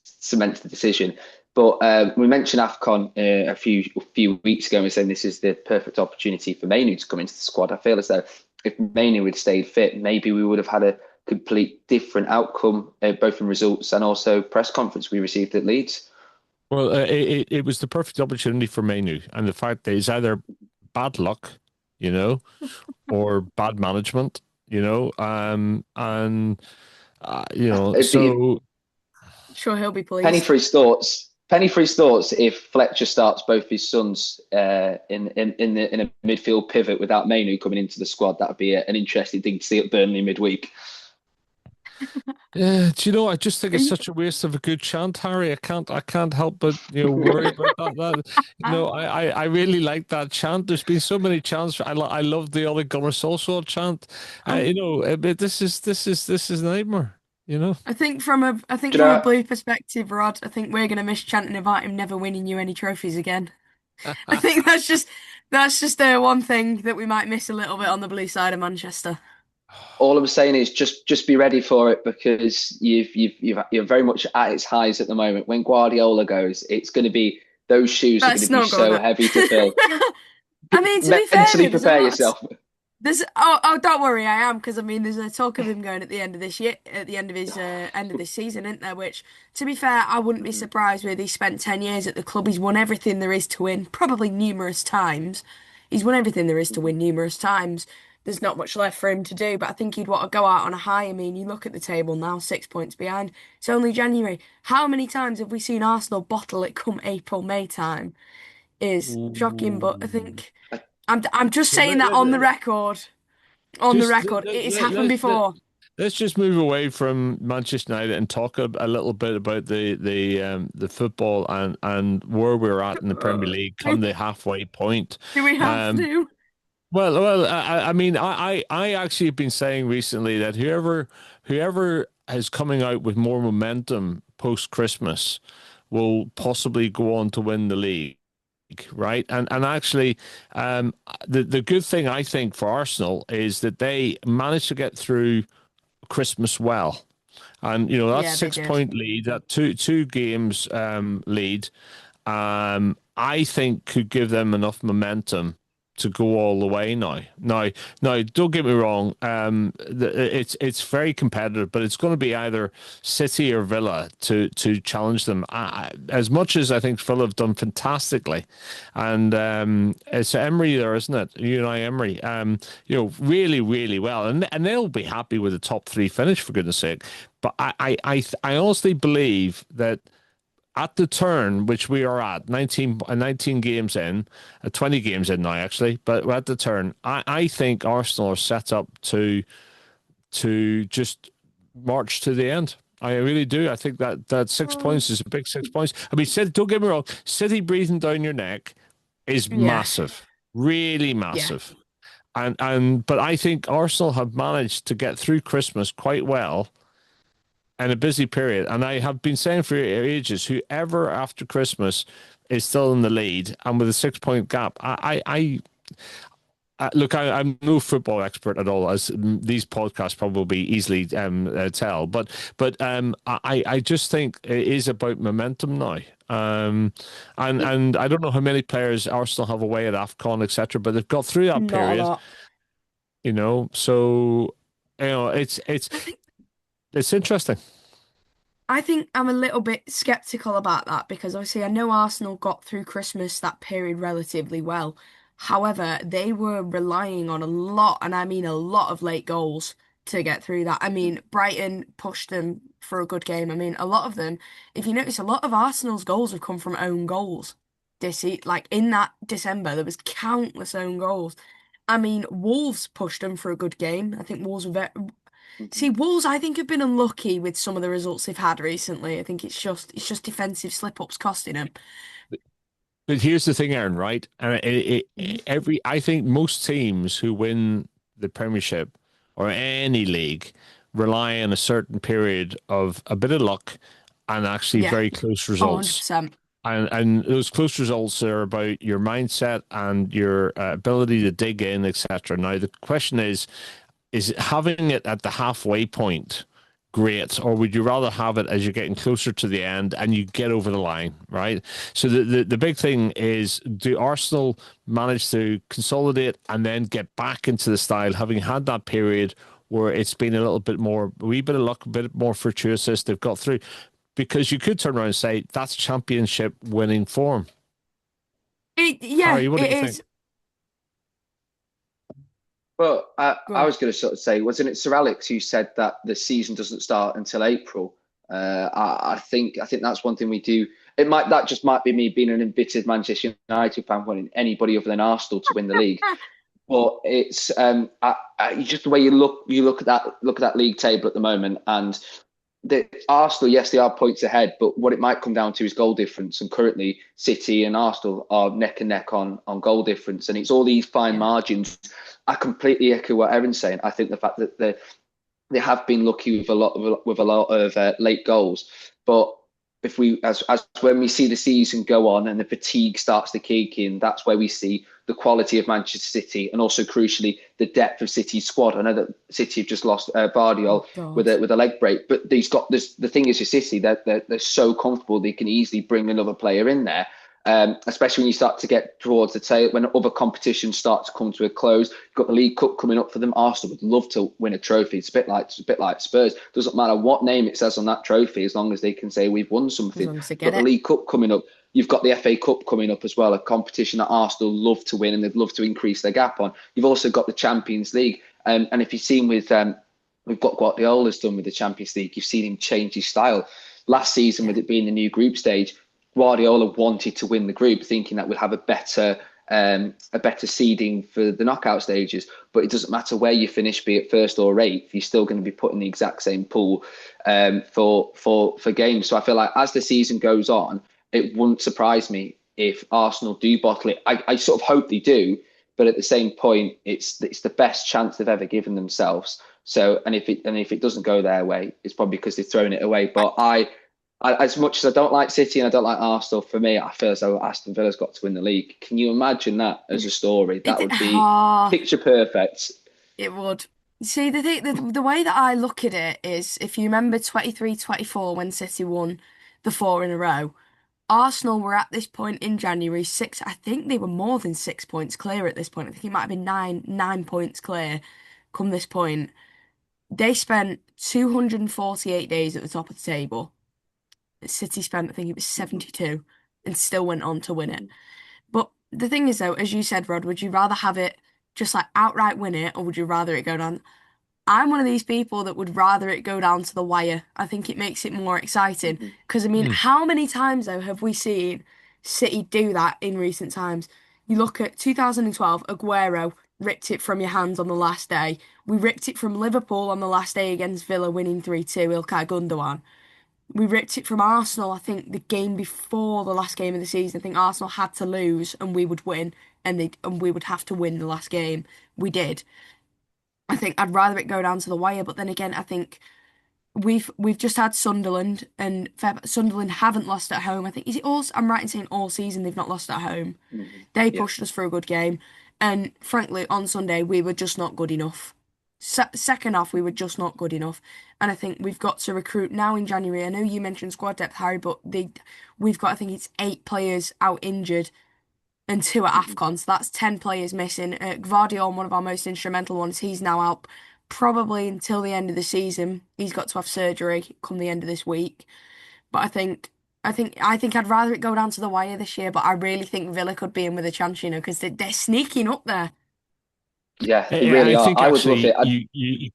the decision. But we mentioned AFCON a few weeks ago, and we're saying this is the perfect opportunity for Mainu to come into the squad. I feel as though if Mainu had stayed fit, maybe we would have had a complete different outcome, both in results and also press conference we received at Leeds. Well, it was the perfect opportunity for Mainu, and the fact that it's either bad luck, or bad management, so Sure, he'll be pleased. Penny for his thoughts. If Fletcher starts both his sons in a midfield pivot without Mainu coming into the squad, that would be an interesting thing to see at Burnley midweek. Yeah, do you know? I just think it's such a waste of a good chant, Harry. I can't help but worry about that. I really like that chant. There's been so many chants. I love the Ole Gunnar Solskjaer chant. This is a nightmare. I think from a Blue perspective, Rod, I think we're gonna miss chanting about him never winning you any trophies again. I think that's just one thing that we might miss a little bit on the Blue side of Manchester. All I'm saying is just be ready for it, because you're very much at its highs at the moment. When Guardiola goes, it's going to be those shoes are going to be so heavy to fill. I mean, to be fair, mentally prepare yourself. Don't worry, I am, because I mean, there's a talk of him going at the end of this year, at the end of his end of this season, isn't there? Which, to be fair, I wouldn't be surprised with. He spent 10 years at the club. He's won everything there is to win, probably numerous times. He's won everything there is to win numerous times. There's not much left for him to do, but I think he'd want to go out on a high. I mean, you look at the table now, 6 points behind. It's only January. How many times have we seen Arsenal bottle it come April, May time? Is shocking, but I think I'm just saying that on the record. It has happened before. Let's just move away from Manchester United and talk a little bit about the football and where we're at in the Premier League come the halfway point. Do we have to? Well, I mean, I actually have been saying recently that whoever is coming out with more momentum post Christmas will possibly go on to win the league, right? And actually, the good thing I think for Arsenal is that they managed to get through Christmas well, and that 6 point lead, that two games lead, I think could give them enough momentum to go all the way now. Now, don't get me wrong. It's very competitive, but it's going to be either City or Villa to challenge them. As much as I think Villa have done fantastically, and it's Emery there, isn't it? Unai Emery, really, really well, and they'll be happy with a top 3 finish, for goodness sake. But I honestly believe that at the turn, which we are at 19 games in, 20 games in now, actually, but we're at the turn. I think Arsenal are set up to just march to the end. I really do. I think that 6 points is a big 6 points. I mean, don't get me wrong, City breathing down your neck is massive, really massive. Yeah. But I think Arsenal have managed to get through Christmas quite well in a busy period, and I have been saying for ages, whoever after Christmas is still in the lead and with a 6 point gap, I look, I'm no football expert at all, as these podcasts probably easily tell. But I just think it is about momentum now. And I don't know how many players Arsenal have away at AFCON, etc. But they've got through that Not a period, lot. So I think it's interesting. I think I'm a little bit skeptical about that because obviously I know Arsenal got through Christmas that period relatively well. However, they were relying on a lot, and I mean a lot of late goals to get through that. I mean, Brighton pushed them for a good game. I mean, a lot of them, if you notice, a lot of Arsenal's goals have come from own goals. Like in that December, there was countless own goals. I mean, Wolves pushed them for a good game. I think Wolves were very, See, Wolves, I think, have been unlucky with some of the results they've had recently. I think it's just defensive slip-ups costing them. But here's the thing, Aaron, right? Mhm. I think most teams who win the Premiership or any league rely on a certain period of a bit of luck and actually Yeah, very close results. 100%. And those close results are about your mindset and your ability to dig in, etc. Now the question is having it at the halfway point great, or would you rather have it as you're getting closer to the end and you get over the line, right? So the big thing is, do Arsenal manage to consolidate and then get back into the style, having had that period where it's been a little bit more, a wee bit of luck, a bit more fortuitous, they've got through? Because you could turn around and say that's championship winning form. Yeah, Harry, what do it you think? is. But Go I on. was going to sort of say, wasn't it Sir Alex who said that the season doesn't start until April? I think that's one thing we do. That just might be me being an embittered Manchester United fan, wanting anybody other than Arsenal to win the league. But it's just the way you look at that league table at the moment, and the Arsenal, yes, they are points ahead, but what it might come down to is goal difference. And currently, City and Arsenal are neck and neck on goal difference, and it's all these fine Yeah. margins. I completely echo what Erin's saying. I think the fact that they have been lucky with a lot of late goals, but if we as when we see the season go on and the fatigue starts to kick in, that's where we see the quality of Manchester City and also crucially the depth of City's squad. I know that City have just lost Oh Bardiol with God. a leg break, but he's got this. The thing is with City, they're so comfortable they can easily bring another player in there. Especially when you start to get towards the tail, when other competitions start to come to a close. You've got the League Cup coming up for them. Arsenal would love to win a trophy. It's a bit like Spurs. Doesn't matter what name it says on that trophy, as long as they can say we've won As something. long as they You've get got the it. League Cup coming up. You've got the FA Cup coming up as well, a competition that Arsenal love to win and they'd love to increase their gap on. You've also got the Champions League, and if you've seen with what Guardiola's done with the Champions League, you've seen him change his style. Last season, Yeah. with it being the new group stage, Guardiola wanted to win the group, thinking that we'd have a better seeding for the knockout stages. But it doesn't matter where you finish, be it first or eighth, you're still going to be put in the exact same pool for games. So I feel like as the season goes on, it wouldn't surprise me if Arsenal do bottle it. I sort of hope they do, but at the same point, it's the best chance they've ever given themselves. So, and if it doesn't go their way, it's probably because they've thrown it away. But as much as I don't like City and I don't like Arsenal, for me, I feel as though Aston Villa's got to win the league. Can you imagine that as a story? That would be picture perfect. It would. See, the way that I look at it is if you remember 23-24 when City won the four in a row, Arsenal were at this point in January six. I think they were more than 6 points clear at this point. I think it might have been nine points clear come this point. They spent 248 days at the top of the table. City spent, I think it was 72 and still went on to win it. But the thing is, though, as you said, Rod, would you rather have it just like outright win it, or would you rather it go down? I'm one of these people that would rather it go down to the wire. I think it makes it more exciting. Mhm. Because, I mean, how many times, though, have we seen City do that in recent times? You look at 2012, Aguero ripped it from your hands on the last day. We ripped it from Liverpool on the last day against Villa, winning 3-2, Ilkay Gundogan. We ripped it from Arsenal, I think, the game before the last game of the season. I think Arsenal had to lose and we would win, and we would have to win the last game. We did. I think I'd rather it go down to the wire, but then again, I think we've just had Sunderland, and Sunderland haven't lost at home. I think is it all? I'm right in saying all season they've not lost at home. Mhm. They Yeah. pushed us for a good game. And frankly, on Sunday, we were just not good enough. Second half, we were just not good enough. And I think we've got to recruit now in January. I know you mentioned squad depth, Harry, but we've got, I think it's 8 players out injured and 2 at AFCON. So that's 10 players missing. Gvardiol, one of our most instrumental ones, he's now out probably until the end of the season. He's got to have surgery come the end of this week. But I think I'd rather it go down to the wire this year. But I really think Villa could be in with a chance, because they're sneaking up there. Yeah, they really I are. think I would love actually it.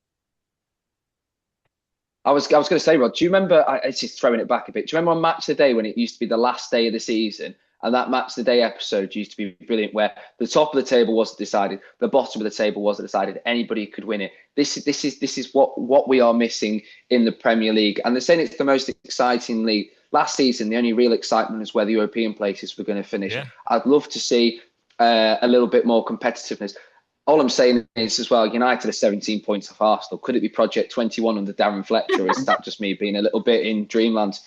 I was going to say, Rod, do you remember? It's just throwing it back a bit. Do you remember on Match of the Day when it used to be the last day of the season, and that Match of the Day episode used to be brilliant, where the top of the table wasn't decided, the bottom of the table wasn't decided, anybody could win it. This is what we are missing in the Premier League, and they're saying it's the most exciting league. Last season, the only real excitement is where the European places were going to finish. Yeah. I'd love to see a little bit more competitiveness. All I'm saying is as well, United are 17 points off Arsenal. Could it be Project 21 under Darren Fletcher? Or is that just me being a little bit in dreamland?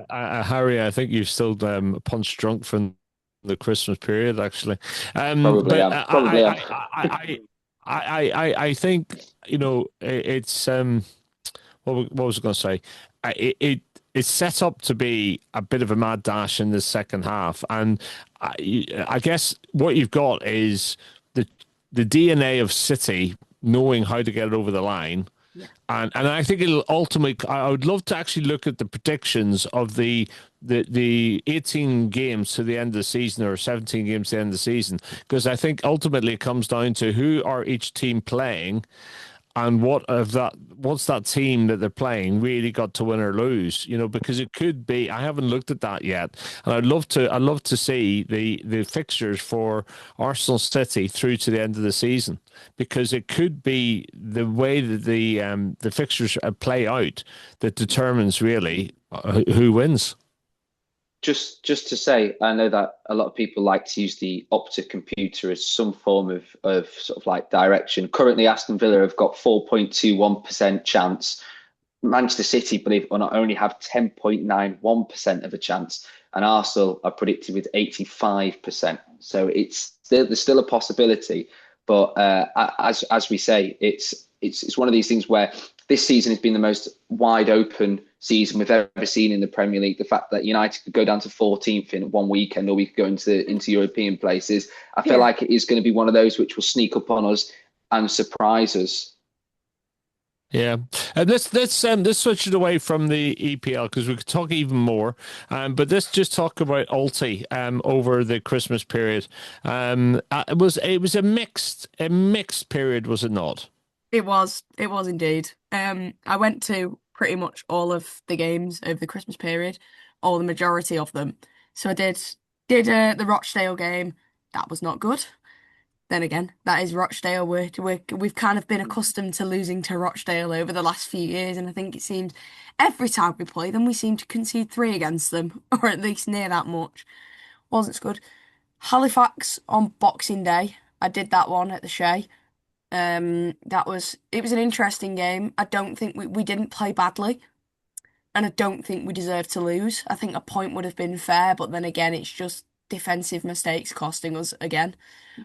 Harry, I think you've still punch drunk from the Christmas period, actually. Probably But am. Probably am. I think, it's what was I going to say? It's set up to be a bit of a mad dash in the second half, and I guess what you've got is the DNA of City knowing how to get it over the line. Yeah. And I think it'll ultimately. I would love to actually look at the predictions of the 18 games to the end of the season, or 17 games to the end of the season, because I think ultimately it comes down to who are each team playing, and what's that team that they're playing really got to win or lose, because it could be, I haven't looked at that yet. And I'd love to see the fixtures for Arsenal City through to the end of the season, because it could be the way that the fixtures play out that determines really who wins. Just to say, I know that a lot of people like to use the Opta computer as some form of sort of like direction. Currently, Aston Villa have got 4.21% chance. Manchester City, believe it or not, only have 10.91% of a chance, and Arsenal are predicted with 85%. So there's still a possibility, but as we say, it's one of these things where this season has been the most wide open season we've ever seen in the Premier League. The fact that United could go down to 14th in one weekend, or we could go into European places, I feel like it is going to be one of those which will sneak up on us and surprise us. Yeah, and let's switch it away from the EPL, because we could talk even more. But let's just talk about Ulti over the Christmas period. It was a mixed period, was it not? It was indeed. I went to pretty much all of the games over the Christmas period, or the majority of them. So I did the Rochdale game. That was not good. Then again, that is Rochdale. We've kind of been accustomed to losing to Rochdale over the last few years, and I think it seems every time we play them, we seem to concede 3 against them, or at least near that much. Wasn't so good. Halifax on Boxing Day. I did that one at the Shea. It was an interesting game. I don't think we didn't play badly, and I don't think we deserved to lose. I think a point would have been fair, but then again, it's just defensive mistakes costing us again,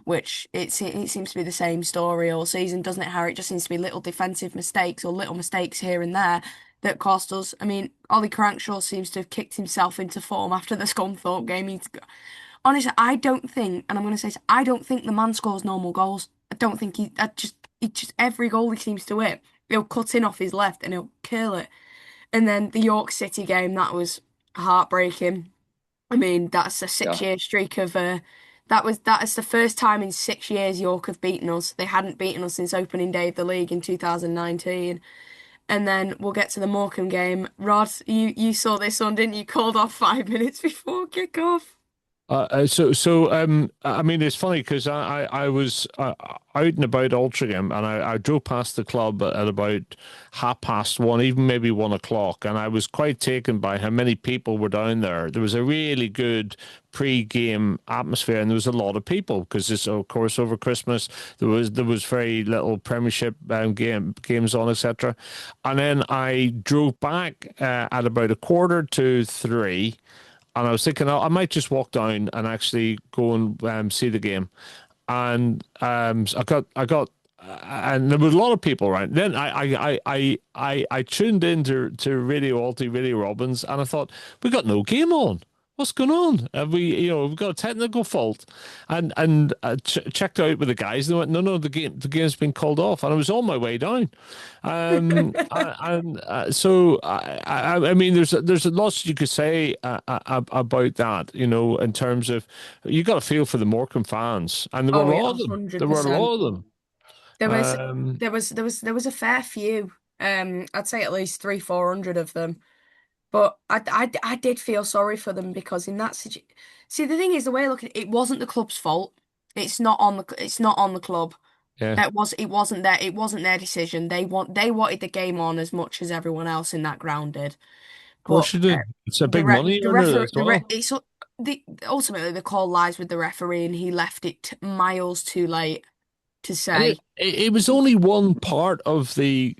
which it seems to be the same story all season, doesn't it, Harry? It just seems to be little defensive mistakes or little mistakes here and there that cost us. I mean, Ollie Crankshaw seems to have kicked himself into form after the Scunthorpe game. Honestly, I don't think, and I'm going to say this, I don't think the man scores normal goals. I don't think he just every goal he seems to hit, he'll cut in off his left and he'll kill it. And then the York City game, that was heartbreaking. I mean, that's a 6-year streak of that is the first time in 6 years York have beaten us. They hadn't beaten us since opening day of the league in 2019. And then we'll get to the Morecambe game. Rod, you saw this one, didn't you? Called off 5 minutes before kick-off. I mean, it's funny because I was out and about Altrincham, and I drove past the club at about 1:30, even maybe 1 o'clock, and I was quite taken by how many people were down there. There was a really good pre-game atmosphere, and there was a lot of people because it's, of course, over Christmas. There was very little Premiership games on, etc. And then I drove back at about 2:45. and I was thinking I might just walk down and actually go and see the game. And so and there was a lot of people around. Then I tuned in to Radio Alty, Radio Robbins, and I thought we got no game on. What's going on? Have we, we've got a technical fault, and checked out with the guys. And they went, no, the game's been called off, and I was on my way down. So I mean, there's lots you could say about that, in terms of you got to feel for the Morecambe fans, and there Oh were a yeah, lot of them. There were a 100%. lot of them. There was Um, there was a fair few. I'd say at least 300-400 of them. But I did feel sorry for them because in that situation, see the thing is the way I look at it, it wasn't the club's fault. It's not on the club. yeah, It wasn't their decision. They wanted the game on as much as everyone else in that ground did. of But course you do. It's a the big re money the earner referee as well. ultimately the call lies with the referee and he left it miles too late to And say. it was only one part of the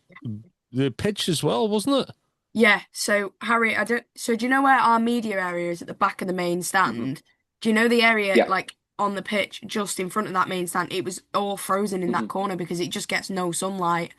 pitch as well, wasn't it? Yeah, so Harry, I don't. So do you know where our media area is at the back of the main Hmm. stand? Do you know the area Yeah. like on the pitch just in front of that main stand? It was all frozen in that Hmm. corner because it just gets no sunlight.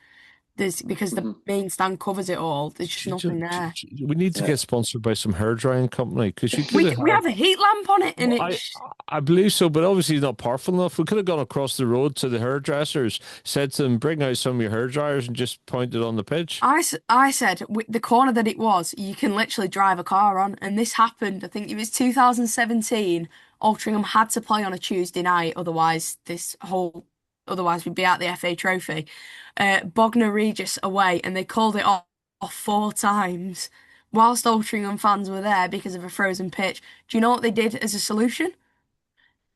Because the Hmm. main stand covers it all. There's just nothing there. We need to Yeah. get sponsored by some hair drying company because you could We have we had. have a heat lamp on it, and Well, I it's I believe so, but obviously not powerful enough. We could have gone across the road to the hairdressers, said to them, "Bring out some of your hair dryers," and just pointed on the pitch. I said the corner that it was, you can literally drive a car on, and this happened. I think it was 2017. Altrincham had to play on a Tuesday night, otherwise we'd be out the FA Trophy. Bognor Regis away, and they called it off 4 times, whilst Altrincham fans were there because of a frozen pitch. Do you know what they did as a solution?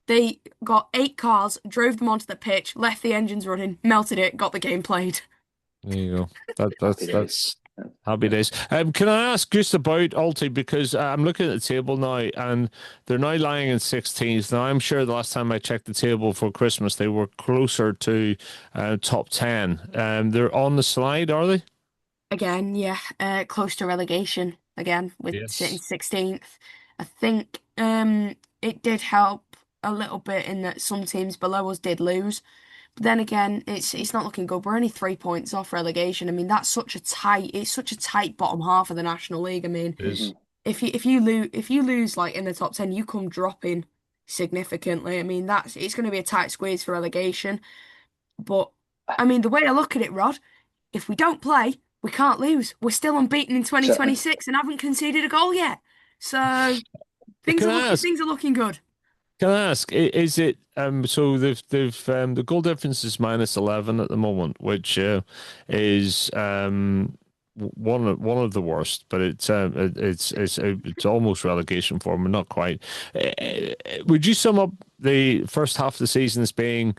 They got 8 cars, drove them onto the pitch, left the engines running, melted it, got the game played. There you go. That Happy that's days. that's Yeah. happy Yeah. days. Can I ask just about Alti because I'm looking at the table now and they're now lying in 16th. Now I'm sure the last time I checked the table for Christmas they were closer to top 10. They're on the slide, are they? Again, yeah, close to relegation again with sitting Yes. 16th. I think it did help a little bit in that some teams below us did lose. But then again, it's not looking good. We're only 3 points off relegation. I mean, it's such a tight bottom half of the National League. I mean, It Hmm. is. if you lose like in the top 10, you come dropping significantly. I mean, it's going to be a tight squeeze for relegation. But I mean, the way I look at it, Rod, if we don't play, we can't lose. We're still unbeaten in Certainly. 2026 and haven't conceded a goal yet. So Can I ask? things are looking good. Can I ask? Is it so they've the goal difference is -11 at the moment, which is one of the worst, but it's almost relegation form, but not quite. Would you sum up the first half of the season as being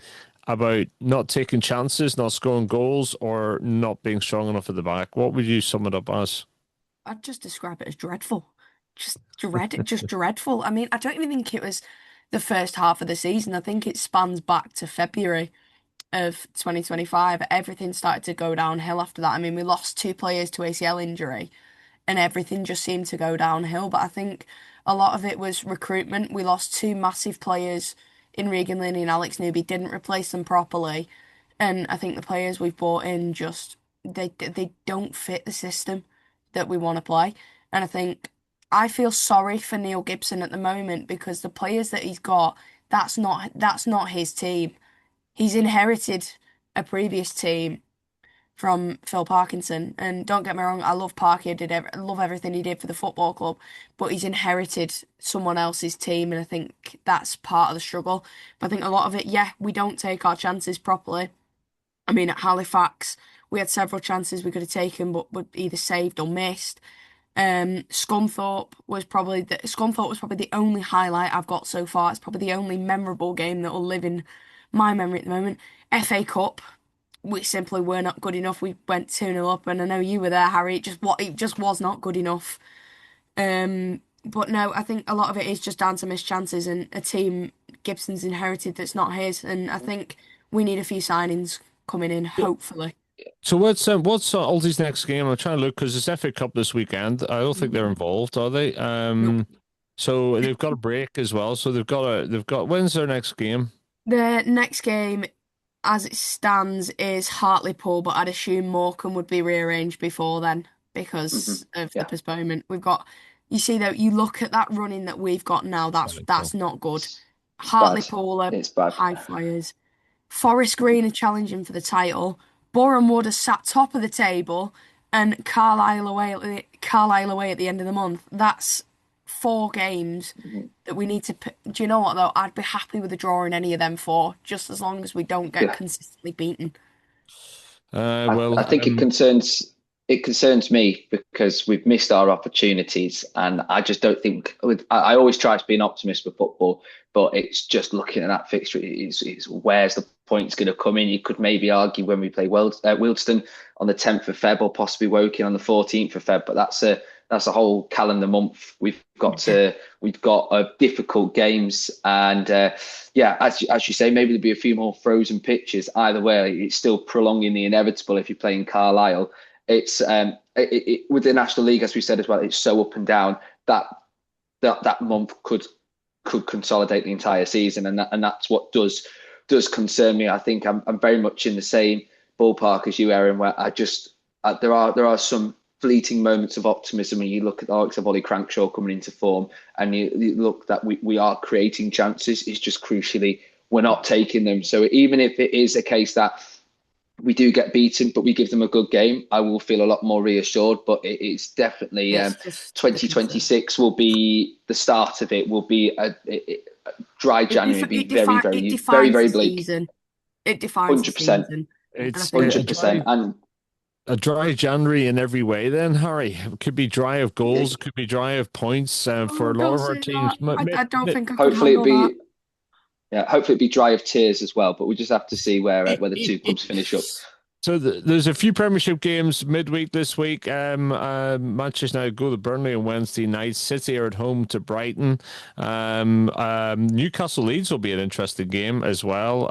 about not taking chances, not scoring goals, or not being strong enough at the back? What would you sum it up as? I'd just describe it as dreadful. Just dreadful. I mean, I don't even think it was the first half of the season. I think it spans back to February of 2025. Everything started to go downhill after that. I mean, we lost 2 players to ACL injury and everything just seemed to go downhill. But I think a lot of it was recruitment. We lost 2 massive players in Regan Linney and Alex Newby, didn't replace them properly. And I think the players we've brought in just they don't fit the system that we want to play. And I feel sorry for Neil Gibson at the moment because the players that he's got, that's not his team. He's inherited a previous team from Phil Parkinson. And don't get me wrong, I love Parky. I love everything he did for the football club, but he's inherited someone else's team, and I think that's part of the struggle. But I think a lot of it, yeah, we don't take our chances properly. I mean, at Halifax, we had several chances we could have taken, but were either saved or missed. Scunthorpe was probably the only highlight I've got so far. It's probably the only memorable game that will live in my memory at the moment. FA Cup, we simply were not good enough. We went 2-0 up, and I know you were there, Harry. It just was not good enough. But no, I think a lot of it is just down to missed chances and a team Gibson's inherited that's not his. And I think we need a few signings coming in, hopefully. So what's Aldi's next game? I'm trying to look because it's FA Cup this weekend. I don't think they're involved, are they? Nope. So they've got a break as well. So they've got when's their next game? The next game, as it stands, is Hartlepool, but I'd assume Morecambe would be rearranged before then Hmm. because of the Yeah, postponement. We've got, you see, though, you look at that running that we've got now, that's not good. it's bad. Hartlepool are It's bad. high flyers. Forest Green are challenging for the title. Boreham Wood are sat top of the table, and Carlisle away at the end of the month. That's 4 games Mhm. that we need to. Do you know what though? I'd be happy with a draw in any of them four, just as long as we don't get Yeah. consistently beaten. I think it concerns me because we've missed our opportunities, and I just don't think. I always try to be an optimist with football, but it's just looking at that fixture. It's where's the points going to come in? You could maybe argue when we play Wealdstone on the 10th of Feb, or possibly Woking on the 14th of Feb, but that's a whole calendar month. We've got difficult games, and yeah, as you say, maybe there'll be a few more frozen pitches. Either way, it's still prolonging the inevitable if you're playing Carlisle. It's with the National League, as we said as well, it's so up and down that that month could consolidate the entire season, and that's what does concern me. I think I'm very much in the same ballpark as you, Erin, where there are some fleeting moments of optimism when you look at the likes of Ollie Crankshaw coming into form, and you look that we are creating chances. It's just crucially we're not taking them. So even if it is a case that we do get beaten, but we give them a good game, I will feel a lot more reassured. But it's definitely It's just the concern. 2026 will be the start of it. Will be a dry January. Be very, It very, very, defines very the bleak. season. It defines the 100%, season, and I It's think a 100%. dry, And a dry January in every way. Then Harry, it could be dry of goals, it could be dry of points for oh, a lot don't of our say teams. that. I don't think I could hopefully it'll handle that. be hopefully it'll be dry of tears as well. But we just have to see where the two clubs finish up. So there's a few Premiership games midweek this week. Manchester United go to Burnley on Wednesday night. City are at home to Brighton. Newcastle Leeds will be an interesting game as well.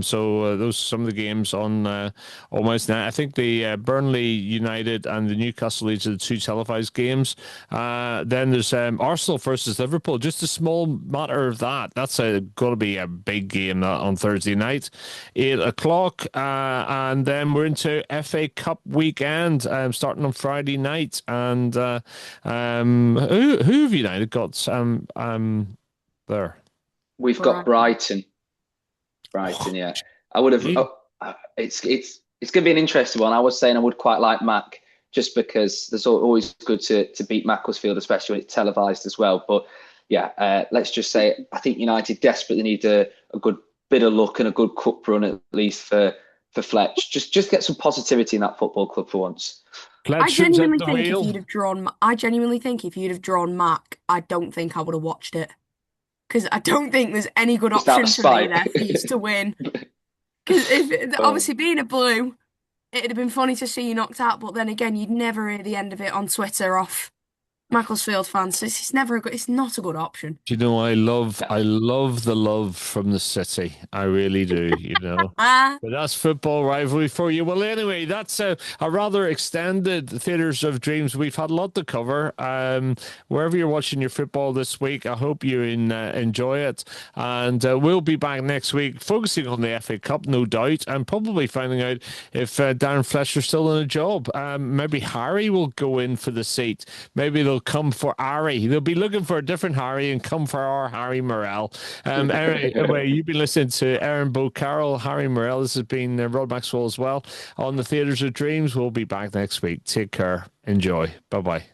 So those are some of the games on Wednesday night. I think the Burnley United and the Newcastle Leeds are the two televised games. Then there's Arsenal versus Liverpool. Just a small matter of that. That's got to be a big game on Thursday night, 8 o'clock, and then we're into FA Cup weekend, starting on Friday night. And who have United got there? We've got Right. Brighton. Brighton, yeah. I would have. It's going to be an interesting one. I was saying I would quite like Mac, just because there's always good to beat Macclesfield, especially when it's televised as well. But yeah, let's just say I think United desperately need a good bit of luck and a good cup run at least for Fletch. Just get some positivity in that football club for once. Fletcher's at the wheel. I genuinely think if you'd have drawn Mac, I don't think I would have watched it. Because I don't think there's any good Just out option of for me spite. there for you to win. Because Oh. obviously being a blue, it'd have been funny to see you knocked out, but then again, you'd never hear the end of it on Twitter off Macclesfield fans. So it's never it's not a good option. Do you know, I love the love from the city. I really do, Ah, But that's football rivalry for you. Well, anyway, that's a rather extended Theatres of Dreams. We've had a lot to cover. Wherever you're watching your football this week, I hope you enjoy it. And we'll be back next week, focusing on the FA Cup, no doubt, and probably finding out if Darren Fletcher's still in a job. Maybe Harry will go in for the seat. Maybe they'll come for Harry. They'll be looking for a different Harry and come for our Harry Morrell. Anyway, you've been listening to Erin, Bo Carroll, Harry Morrell. This has been Rod Maxwell as well on the Theatres of Dreams. We'll be back next week. Take care. Enjoy. Bye-bye.